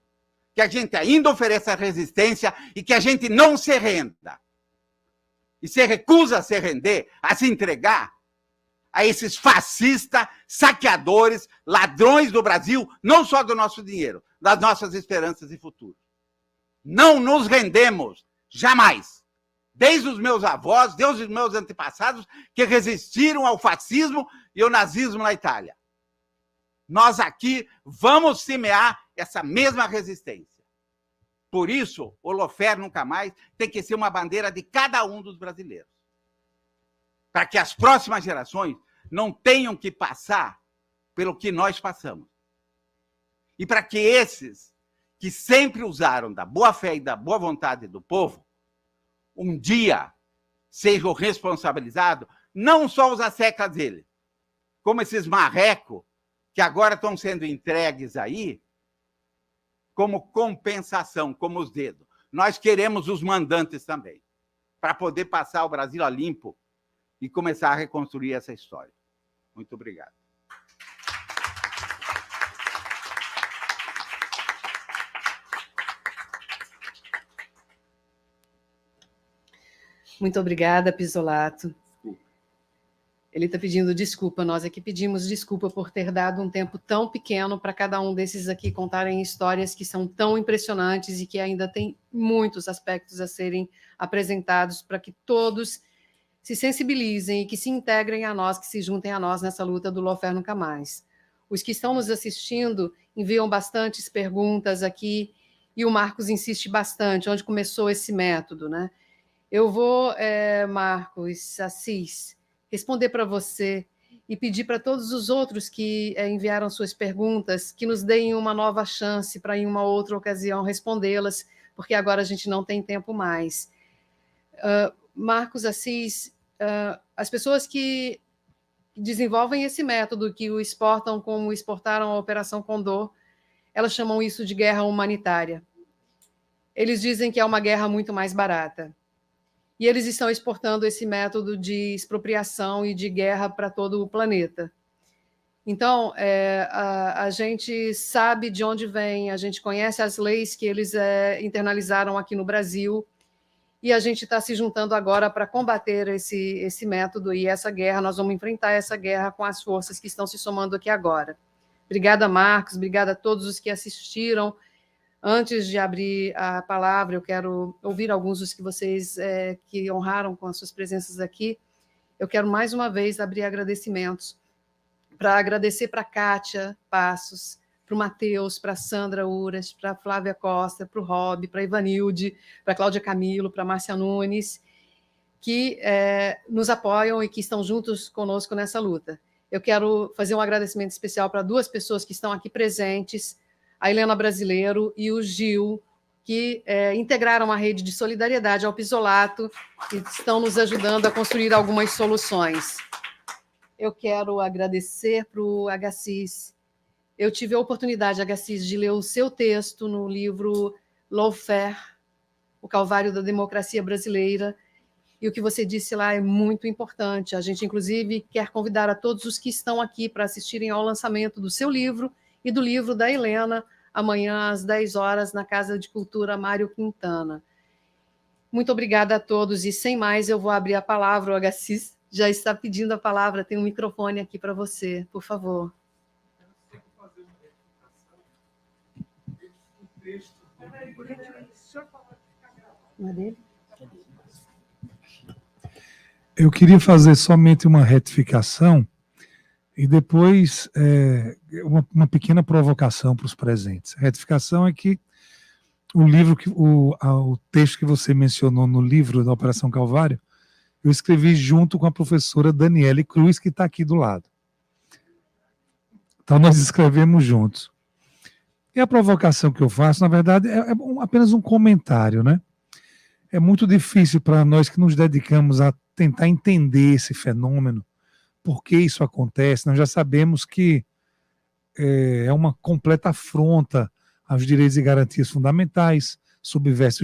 que a gente ainda ofereça resistência e que a gente não se renda. E se recusa a se render, a se entregar, a esses fascistas, saqueadores, ladrões do Brasil, não só do nosso dinheiro, das nossas esperanças e futuro. Não nos rendemos, jamais. Desde os meus avós, desde os meus antepassados, que resistiram ao fascismo e ao nazismo na Itália. Nós aqui vamos semear essa mesma resistência. Por isso, o Lofer Nunca Mais tem que ser uma bandeira de cada um dos brasileiros. Para que as próximas gerações não tenham que passar pelo que nós passamos. E para que esses que sempre usaram da boa-fé e da boa vontade do povo, um dia sejam responsabilizados, não só os asseclas dele, como esses marrecos que agora estão sendo entregues aí como compensação, como os dedos. Nós queremos os mandantes também, para poder passar o Brasil a limpo e começar a reconstruir essa história. Muito obrigado. Muito obrigada, Pisolato. Ele está pedindo desculpa, nós aqui pedimos desculpa por ter dado um tempo tão pequeno para cada um desses aqui contarem histórias que são tão impressionantes e que ainda tem muitos aspectos a serem apresentados para que todos se sensibilizem e que se integrem a nós, que se juntem a nós nessa luta do Lofer Nunca Mais. Os que estão nos assistindo enviam bastantes perguntas aqui e o Marcos insiste bastante, onde começou esse método, né? Eu vou, Marcos Assis, responder para você e pedir para todos os outros que enviaram suas perguntas que nos deem uma nova chance para, em uma outra ocasião, respondê-las, porque agora a gente não tem tempo mais. Marcos Assis, as pessoas que desenvolvem esse método, que o exportam como exportaram a Operação Condor, elas chamam isso de guerra humanitária. Eles dizem que é uma guerra muito mais barata. E eles estão exportando esse método de expropriação e de guerra para todo o planeta. Então, a gente sabe de onde vem, a gente conhece as leis que eles internalizaram aqui no Brasil, e a gente está se juntando agora para combater esse método e essa guerra. Nós vamos enfrentar essa guerra com as forças que estão se somando aqui agora. Obrigada, Marcos, obrigada a todos os que assistiram. Antes de abrir a palavra, eu quero ouvir alguns dos que vocês que honraram com as suas presenças aqui. Eu quero mais uma vez abrir agradecimentos, para agradecer para a Kátia Passos, para o Matheus, para a Sandra Uras, para a Flávia Costa, para o Rob, para a Ivanilde, para a Cláudia Camilo, para a Márcia Nunes, que nos apoiam e que estão juntos conosco nessa luta. Eu quero fazer um agradecimento especial para duas pessoas que estão aqui presentes, a Helena Brasileiro e o Gil, que integraram a rede de solidariedade ao Pisolato e estão nos ajudando a construir algumas soluções. Eu quero agradecer para o Agassiz. Eu tive a oportunidade, Agassiz, de ler o seu texto no livro Lofer, O Calvário da Democracia Brasileira, e o que você disse lá é muito importante. A gente, inclusive, quer convidar a todos os que estão aqui para assistirem ao lançamento do seu livro e do livro da Helena, amanhã às 10 horas, na Casa de Cultura Mário Quintana. Muito obrigada a todos, e sem mais, eu vou abrir a palavra. O Agassiz já está pedindo a palavra, tem um microfone aqui para você, por favor. Não é dele? Eu queria fazer somente uma retificação e depois uma pequena provocação para os presentes. A retificação é que o texto que você mencionou no livro da Operação Calvário, eu escrevi junto com a professora Daniele Cruz, que está aqui do lado. Então, nós escrevemos juntos. E a provocação que eu faço, na verdade, é apenas um comentário, né? É muito difícil para nós que nos dedicamos a tentar entender esse fenômeno, por que isso acontece. Nós já sabemos que é uma completa afronta aos direitos e garantias fundamentais, subverte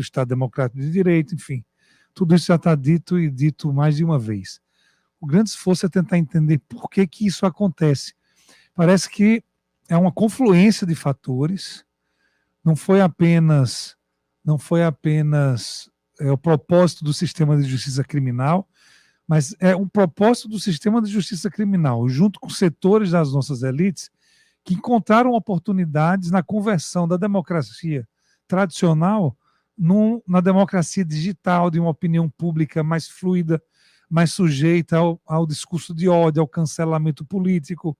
o Estado Democrático de Direito, enfim. Tudo isso já está dito e dito mais de uma vez. O grande esforço é tentar entender por que isso acontece. Parece que é uma confluência de fatores, não foi apenas o propósito do sistema de justiça criminal, mas é um propósito do sistema de justiça criminal, junto com setores das nossas elites, que encontraram oportunidades na conversão da democracia tradicional na democracia digital, de uma opinião pública mais fluida, mais sujeita ao discurso de ódio, ao cancelamento político,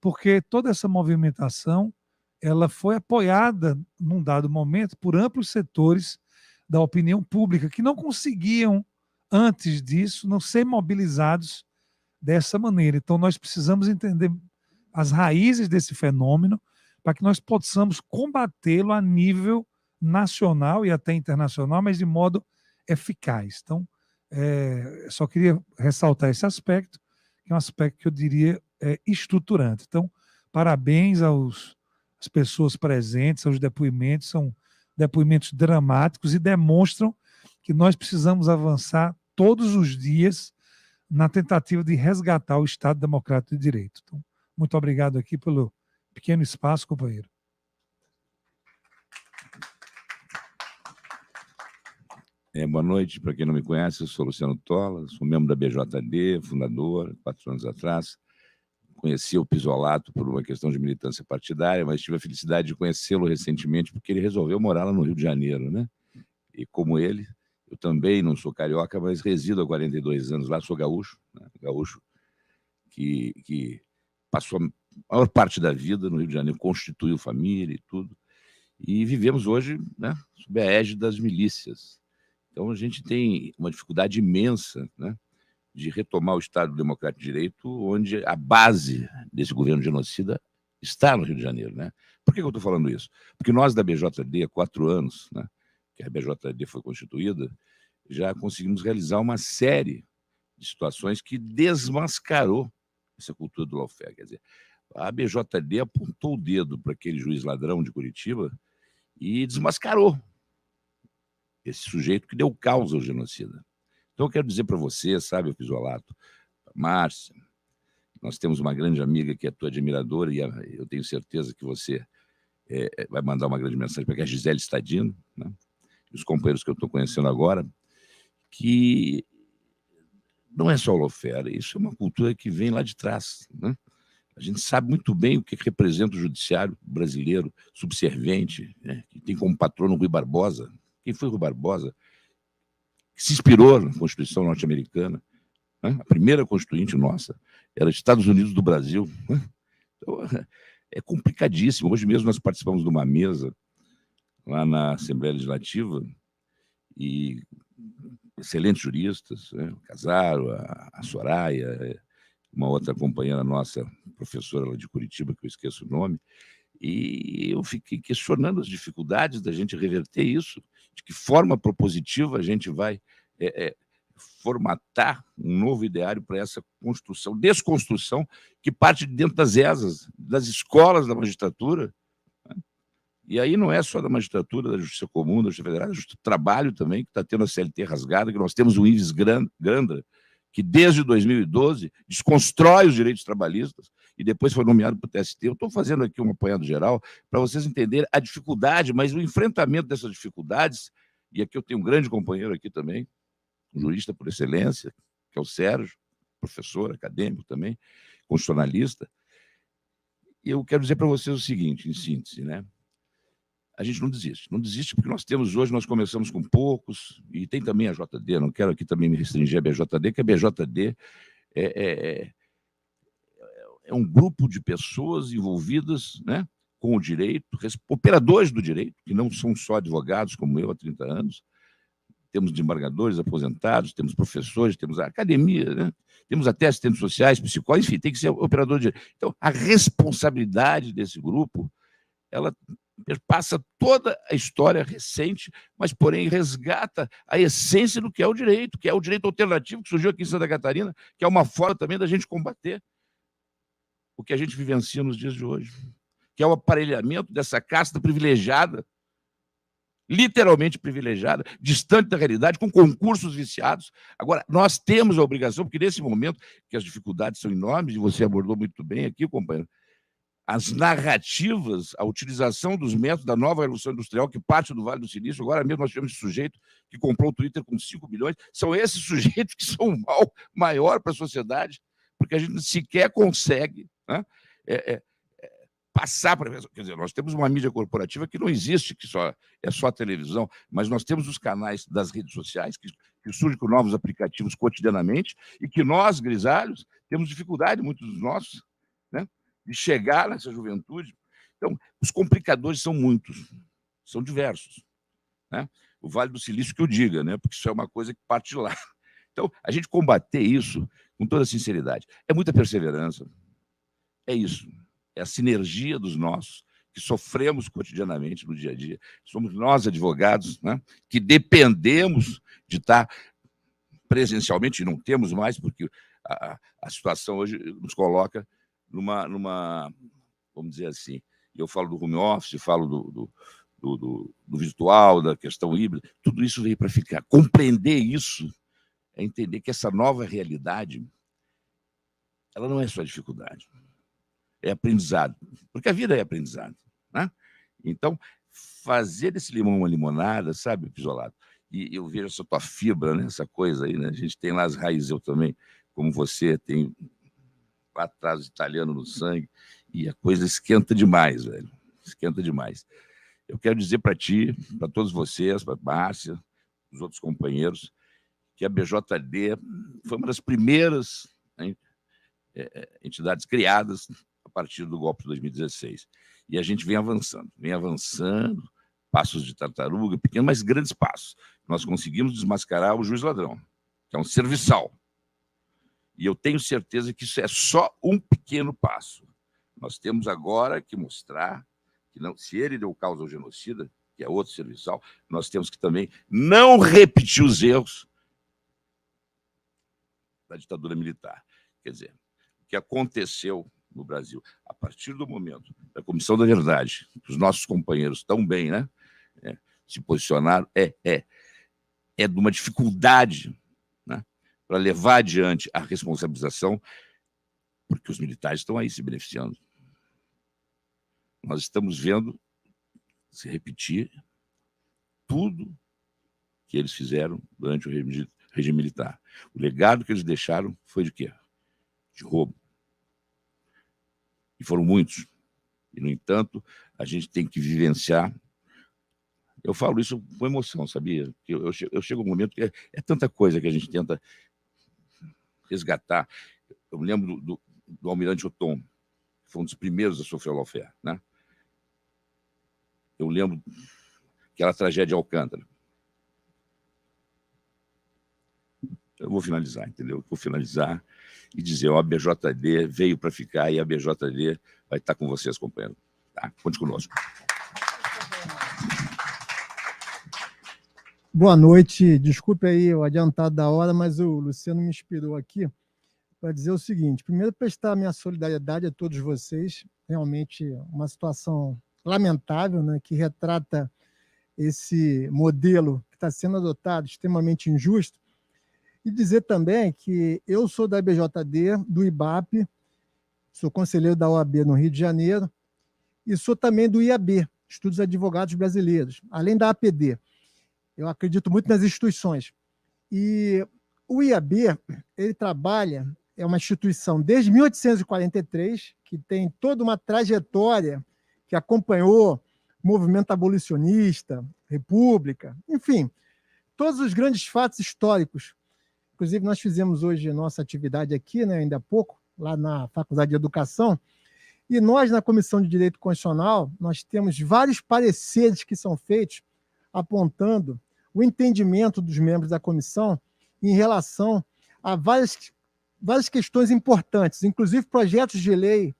porque toda essa movimentação ela foi apoiada, num dado momento, por amplos setores da opinião pública, que não conseguiam, antes disso, não ser mobilizados dessa maneira. Então, nós precisamos entender as raízes desse fenômeno para que nós possamos combatê-lo a nível nacional e até internacional, mas de modo eficaz. Então, só queria ressaltar esse aspecto, que é um aspecto que eu diria estruturante. Então, parabéns às pessoas presentes, aos depoimentos, são depoimentos dramáticos e demonstram que nós precisamos avançar todos os dias na tentativa de resgatar o Estado Democrático de Direito. Então, muito obrigado aqui pelo pequeno espaço, companheiro. Boa noite, para quem não me conhece, eu sou Luciano Tola, sou membro da BJD, fundador, 4 anos atrás. Conheci o Pisolato por uma questão de militância partidária, mas tive a felicidade de conhecê-lo recentemente, porque ele resolveu morar lá no Rio de Janeiro, né? E como ele, eu também não sou carioca, mas resido há 42 anos lá, sou gaúcho, né? Gaúcho que passou a maior parte da vida no Rio de Janeiro, constituiu família e tudo, e vivemos hoje, né, sob a égide das milícias. Então, a gente tem uma dificuldade imensa, né, de retomar o Estado Democrático de Direito, onde a base desse governo genocida está no Rio de Janeiro. Né? Por que eu estou falando isso? Porque nós da BJD, há 4 anos, né, que a BJD foi constituída, já conseguimos realizar uma série de situações que desmascarou essa cultura do lawfare. Quer dizer, a BJD apontou o dedo para aquele juiz ladrão de Curitiba e desmascarou esse sujeito que deu causa ao genocida. Então, eu quero dizer para você, sabe, o Pisolato, Márcia, nós temos uma grande amiga que é tua admiradora, e eu tenho certeza que você vai mandar uma grande mensagem para a Gisele Stadino, né, e os companheiros que eu estou conhecendo agora, que não é só o lawfare, isso é uma cultura que vem lá de trás. Né? A gente sabe muito bem o que representa o judiciário brasileiro subserviente, né, que tem como patrono Rui Barbosa. Quem foi Rui Barbosa? Que se inspirou na Constituição norte-americana, né? A primeira constituinte nossa era Estados Unidos do Brasil. Né? Então, é complicadíssimo. Hoje mesmo nós participamos de uma mesa lá na Assembleia Legislativa e excelentes juristas, né? O Casaro, a Soraya, uma outra companheira nossa, professora lá de Curitiba, que eu esqueço o nome, e eu fiquei questionando as dificuldades da gente reverter isso, de que forma propositiva a gente vai formatar um novo ideário para essa construção, desconstrução, que parte de dentro das ESAs, das escolas da magistratura. Né? E aí não é só da magistratura, da Justiça Comum, da Justiça Federal, do trabalho também, que está tendo a CLT rasgada, que nós temos o Ives Grandra, que desde 2012 desconstrói os direitos trabalhistas e depois foi nomeado para o TST. Eu estou fazendo aqui um apanhado geral para vocês entenderem a dificuldade, mas o enfrentamento dessas dificuldades, e aqui eu tenho um grande companheiro aqui também, um jurista por excelência, que é o Sérgio, professor, acadêmico também, constitucionalista. E eu quero dizer para vocês o seguinte, em síntese, né? A gente não desiste porque nós temos hoje, nós começamos com poucos, e tem também a JD, não quero aqui também me restringir a BJD, que a BJD é um grupo de pessoas envolvidas, né, com o direito, operadores do direito, que não são só advogados como eu há 30 anos, temos desembargadores aposentados, temos professores, temos a academia, né? Temos até assistentes sociais, psicólogos, enfim, tem que ser operador de direito. Então, a responsabilidade desse grupo, ela passa toda a história recente, mas, porém, resgata a essência do que é o direito alternativo que surgiu aqui em Santa Catarina, que é uma forma também da gente combater o que a gente vivencia nos dias de hoje, que é o aparelhamento dessa casta privilegiada, literalmente privilegiada, distante da realidade, com concursos viciados. Agora, nós temos a obrigação, porque nesse momento que as dificuldades são enormes, e você abordou muito bem aqui, companheiro, as narrativas, a utilização dos métodos da nova revolução industrial que parte do Vale do Silício. Agora mesmo nós tivemos esse sujeito que comprou o Twitter com 5 bilhões. São esses sujeitos que são um mal maior para a sociedade, porque a gente sequer consegue, né, passar para... Quer dizer, nós temos uma mídia corporativa que não existe, que é só televisão, mas nós temos os canais das redes sociais que surgem com novos aplicativos cotidianamente e que nós, grisalhos, temos dificuldade, muitos dos nossos, né, de chegar nessa juventude. Então, os complicadores são muitos, são diversos, né? O Vale do Silício que eu diga, né? Porque isso é uma coisa que parte de lá. Então, a gente combater isso com toda sinceridade. É muita perseverança. É isso. É a sinergia dos nossos, que sofremos cotidianamente no dia a dia. Somos nós, advogados, né, que dependemos de estar presencialmente, e não temos mais, porque a situação hoje nos coloca numa, vamos dizer assim, eu falo do home office, falo do virtual, da questão híbrida, tudo isso veio para ficar. Compreender isso é entender que essa nova realidade, ela não é só dificuldade, é aprendizado, porque a vida é aprendizado, né? Então, fazer desse limão uma limonada, sabe, Pisolado? E eu vejo essa tua fibra, né? Essa coisa aí, né? A gente tem lá as raízes, eu também, como você, tem lá atrás italiano no sangue, e a coisa esquenta demais, velho. Esquenta demais. Eu quero dizer para ti, para todos vocês, para a Márcia, os outros companheiros, que a BJD foi uma das primeiras, né, entidades criadas a partir do golpe de 2016. E a gente vem avançando, passos de tartaruga, pequenos, mas grandes passos. Nós conseguimos desmascarar o juiz ladrão, que é um serviçal. E eu tenho certeza que isso é só um pequeno passo. Nós temos agora que mostrar que, não, se ele deu causa ao genocida, que é outro serviçal, nós temos que também não repetir os erros da ditadura militar. Quer dizer, o que aconteceu no Brasil, a partir do momento da Comissão da Verdade, que os nossos companheiros tão bem, né, se posicionaram, é de uma dificuldade, né, para levar adiante a responsabilização, porque os militares estão aí se beneficiando. Nós estamos vendo se repetir tudo que eles fizeram durante o regime militar. O legado que eles deixaram foi de quê? De roubo. E foram muitos. E, no entanto, a gente tem que vivenciar. Eu falo isso com emoção, sabia? Eu chego um momento que é tanta coisa que a gente tenta resgatar. Eu me lembro do almirante Othon, que foi um dos primeiros a sofrer o lawfare, né? Eu lembro aquela tragédia de Alcântara. Eu vou finalizar, entendeu? Eu vou finalizar e dizer, ó, a BJD veio para ficar e a BJD vai estar com vocês, companheiro. Tá? Conte conosco. Boa noite. Desculpe aí o adiantado da hora, mas o Luciano me inspirou aqui para dizer o seguinte. Primeiro, prestar minha solidariedade a todos vocês. Realmente uma situação lamentável, né, que retrata esse modelo que está sendo adotado, extremamente injusto. E dizer também que eu sou da BJD, do IBAP, sou conselheiro da OAB no Rio de Janeiro, e sou também do IAB, Estudos Advogados Brasileiros, além da APD. Eu acredito muito nas instituições. E o IAB, ele trabalha, é uma instituição desde 1843, que tem toda uma trajetória que acompanhou movimento abolicionista, república, enfim, todos os grandes fatos históricos. Inclusive, nós fizemos hoje nossa atividade aqui, né, ainda há pouco, lá na Faculdade de Educação, e nós, na Comissão de Direito Constitucional, nós temos vários pareceres que são feitos apontando o entendimento dos membros da comissão em relação a várias questões importantes, inclusive projetos de lei,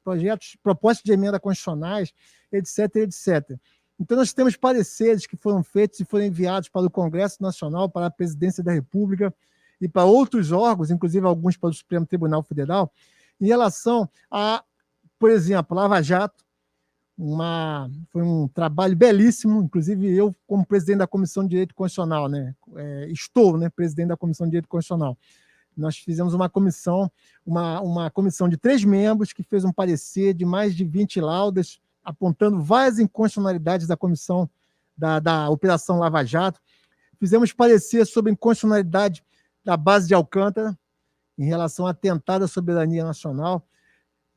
propostas de emenda constitucionais, etc., etc. Então, nós temos pareceres que foram feitos e foram enviados para o Congresso Nacional, para a Presidência da República e para outros órgãos, inclusive alguns para o Supremo Tribunal Federal, em relação a, por exemplo, Lava Jato. Foi um trabalho belíssimo, inclusive eu, como presidente da Comissão de Direito Constitucional, né, estou, né, presidente da Comissão de Direito Constitucional. nós fizemos uma comissão de 3 membros que fez um parecer de mais de 20 laudas, apontando várias inconstitucionalidades da comissão da Operação Lava Jato. Fizemos parecer sobre a inconstitucionalidade da base de Alcântara, em relação a atentado à soberania nacional.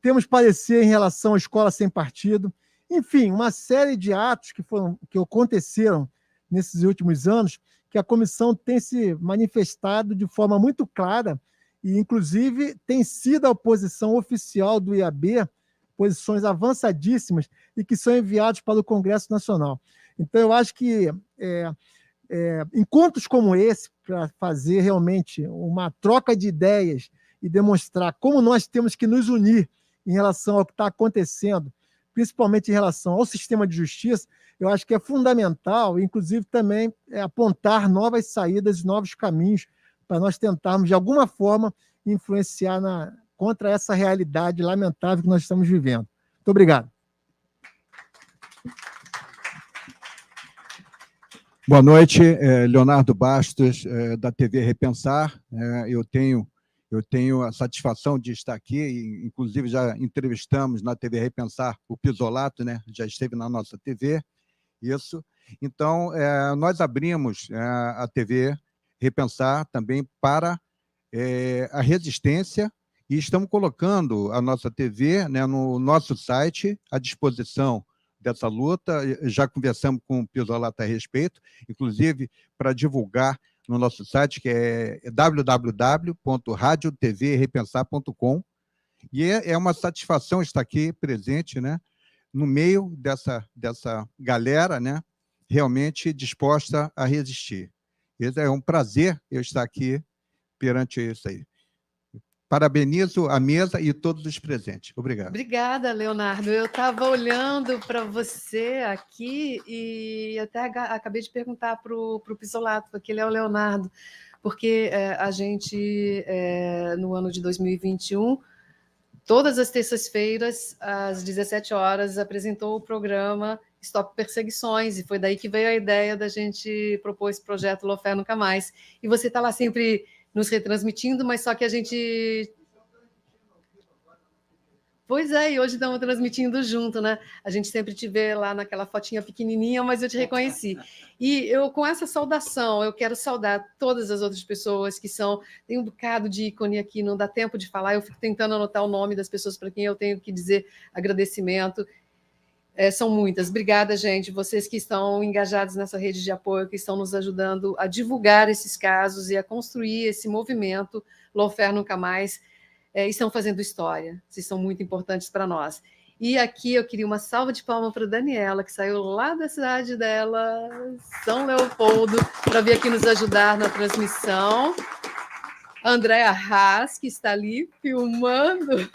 Temos parecer em relação à escola sem partido. Enfim, uma série de atos que aconteceram nesses últimos anos, que a comissão tem se manifestado de forma muito clara e, inclusive, tem sido a oposição oficial do IAB, posições avançadíssimas e que são enviados para o Congresso Nacional. Então, eu acho que encontros como esse, para fazer realmente uma troca de ideias e demonstrar como nós temos que nos unir em relação ao que está acontecendo, principalmente em relação ao sistema de justiça, eu acho que é fundamental, inclusive também apontar novas saídas, novos caminhos, para nós tentarmos, de alguma forma, influenciar contra essa realidade lamentável que nós estamos vivendo. Muito obrigado. Boa noite, Leonardo Bastos, da TV Repensar. Eu tenho a satisfação de estar aqui, inclusive já entrevistamos na TV Repensar o Pisolato, né? Já esteve na nossa TV, isso. Então, nós abrimos a TV Repensar também para a resistência e estamos colocando a nossa TV, né, no nosso site à disposição dessa luta. Já conversamos com o Pisolato a respeito, inclusive para divulgar no nosso site, que é www.radioTVRepensar.com, e é uma satisfação estar aqui presente, né, no meio dessa galera, né, realmente disposta a resistir. É um prazer eu estar aqui perante isso aí. Parabenizo a mesa e todos os presentes. Obrigado. Obrigada, Leonardo. Eu estava olhando para você aqui e até acabei de perguntar para o Pisolato, porque ele é o Leonardo, porque a gente, no ano de 2021, todas as terças-feiras, às 17 horas, apresentou o programa Stop Perseguições, e foi daí que veio a ideia da gente propor esse projeto Lawfare Nunca Mais. E você está lá sempre nos retransmitindo, mas só que a gente... Pois é, e hoje estamos transmitindo junto, né? A gente sempre te vê lá naquela fotinha pequenininha, mas eu te reconheci. E eu, com essa saudação, eu quero saudar todas as outras pessoas que são... Tem um bocado de ícone aqui, não dá tempo de falar, eu fico tentando anotar o nome das pessoas para quem eu tenho que dizer agradecimento. São muitas. Obrigada, gente. Vocês que estão engajados nessa rede de apoio, que estão nos ajudando a divulgar esses casos e a construir esse movimento Lawfare Nunca Mais, estão fazendo história. Vocês são muito importantes para nós. E aqui eu queria uma salva de palmas para a Daniela, que saiu lá da cidade dela, São Leopoldo, para vir aqui nos ajudar na transmissão. A Andréa Haas, que está ali filmando.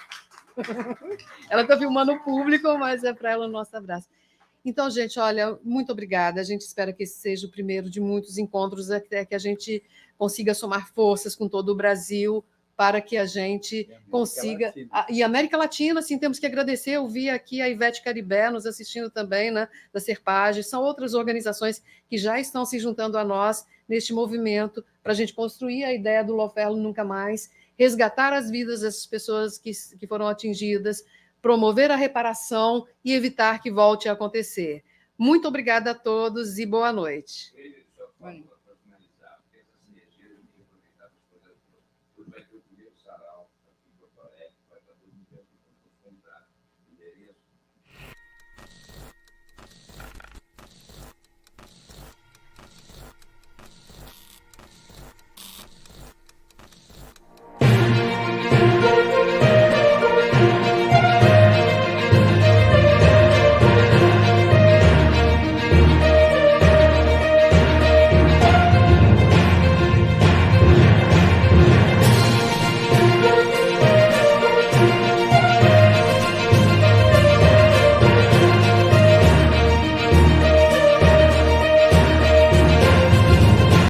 Ela está filmando o público, mas é para ela o nosso abraço. Então, gente, olha, muito obrigada. A gente espera que esse seja o primeiro de muitos encontros, até que a gente consiga somar forças com todo o Brasil para que a gente consiga... E América Latina, sim, temos que agradecer. Eu vi aqui a Ivete Caribé nos assistindo também, né, da Serpage. São outras organizações que já estão se juntando a nós neste movimento para a gente construir a ideia do Lawfare Nunca Mais, resgatar as vidas dessas pessoas que foram atingidas, promover a reparação e evitar que volte a acontecer. Muito obrigada a todos e boa noite.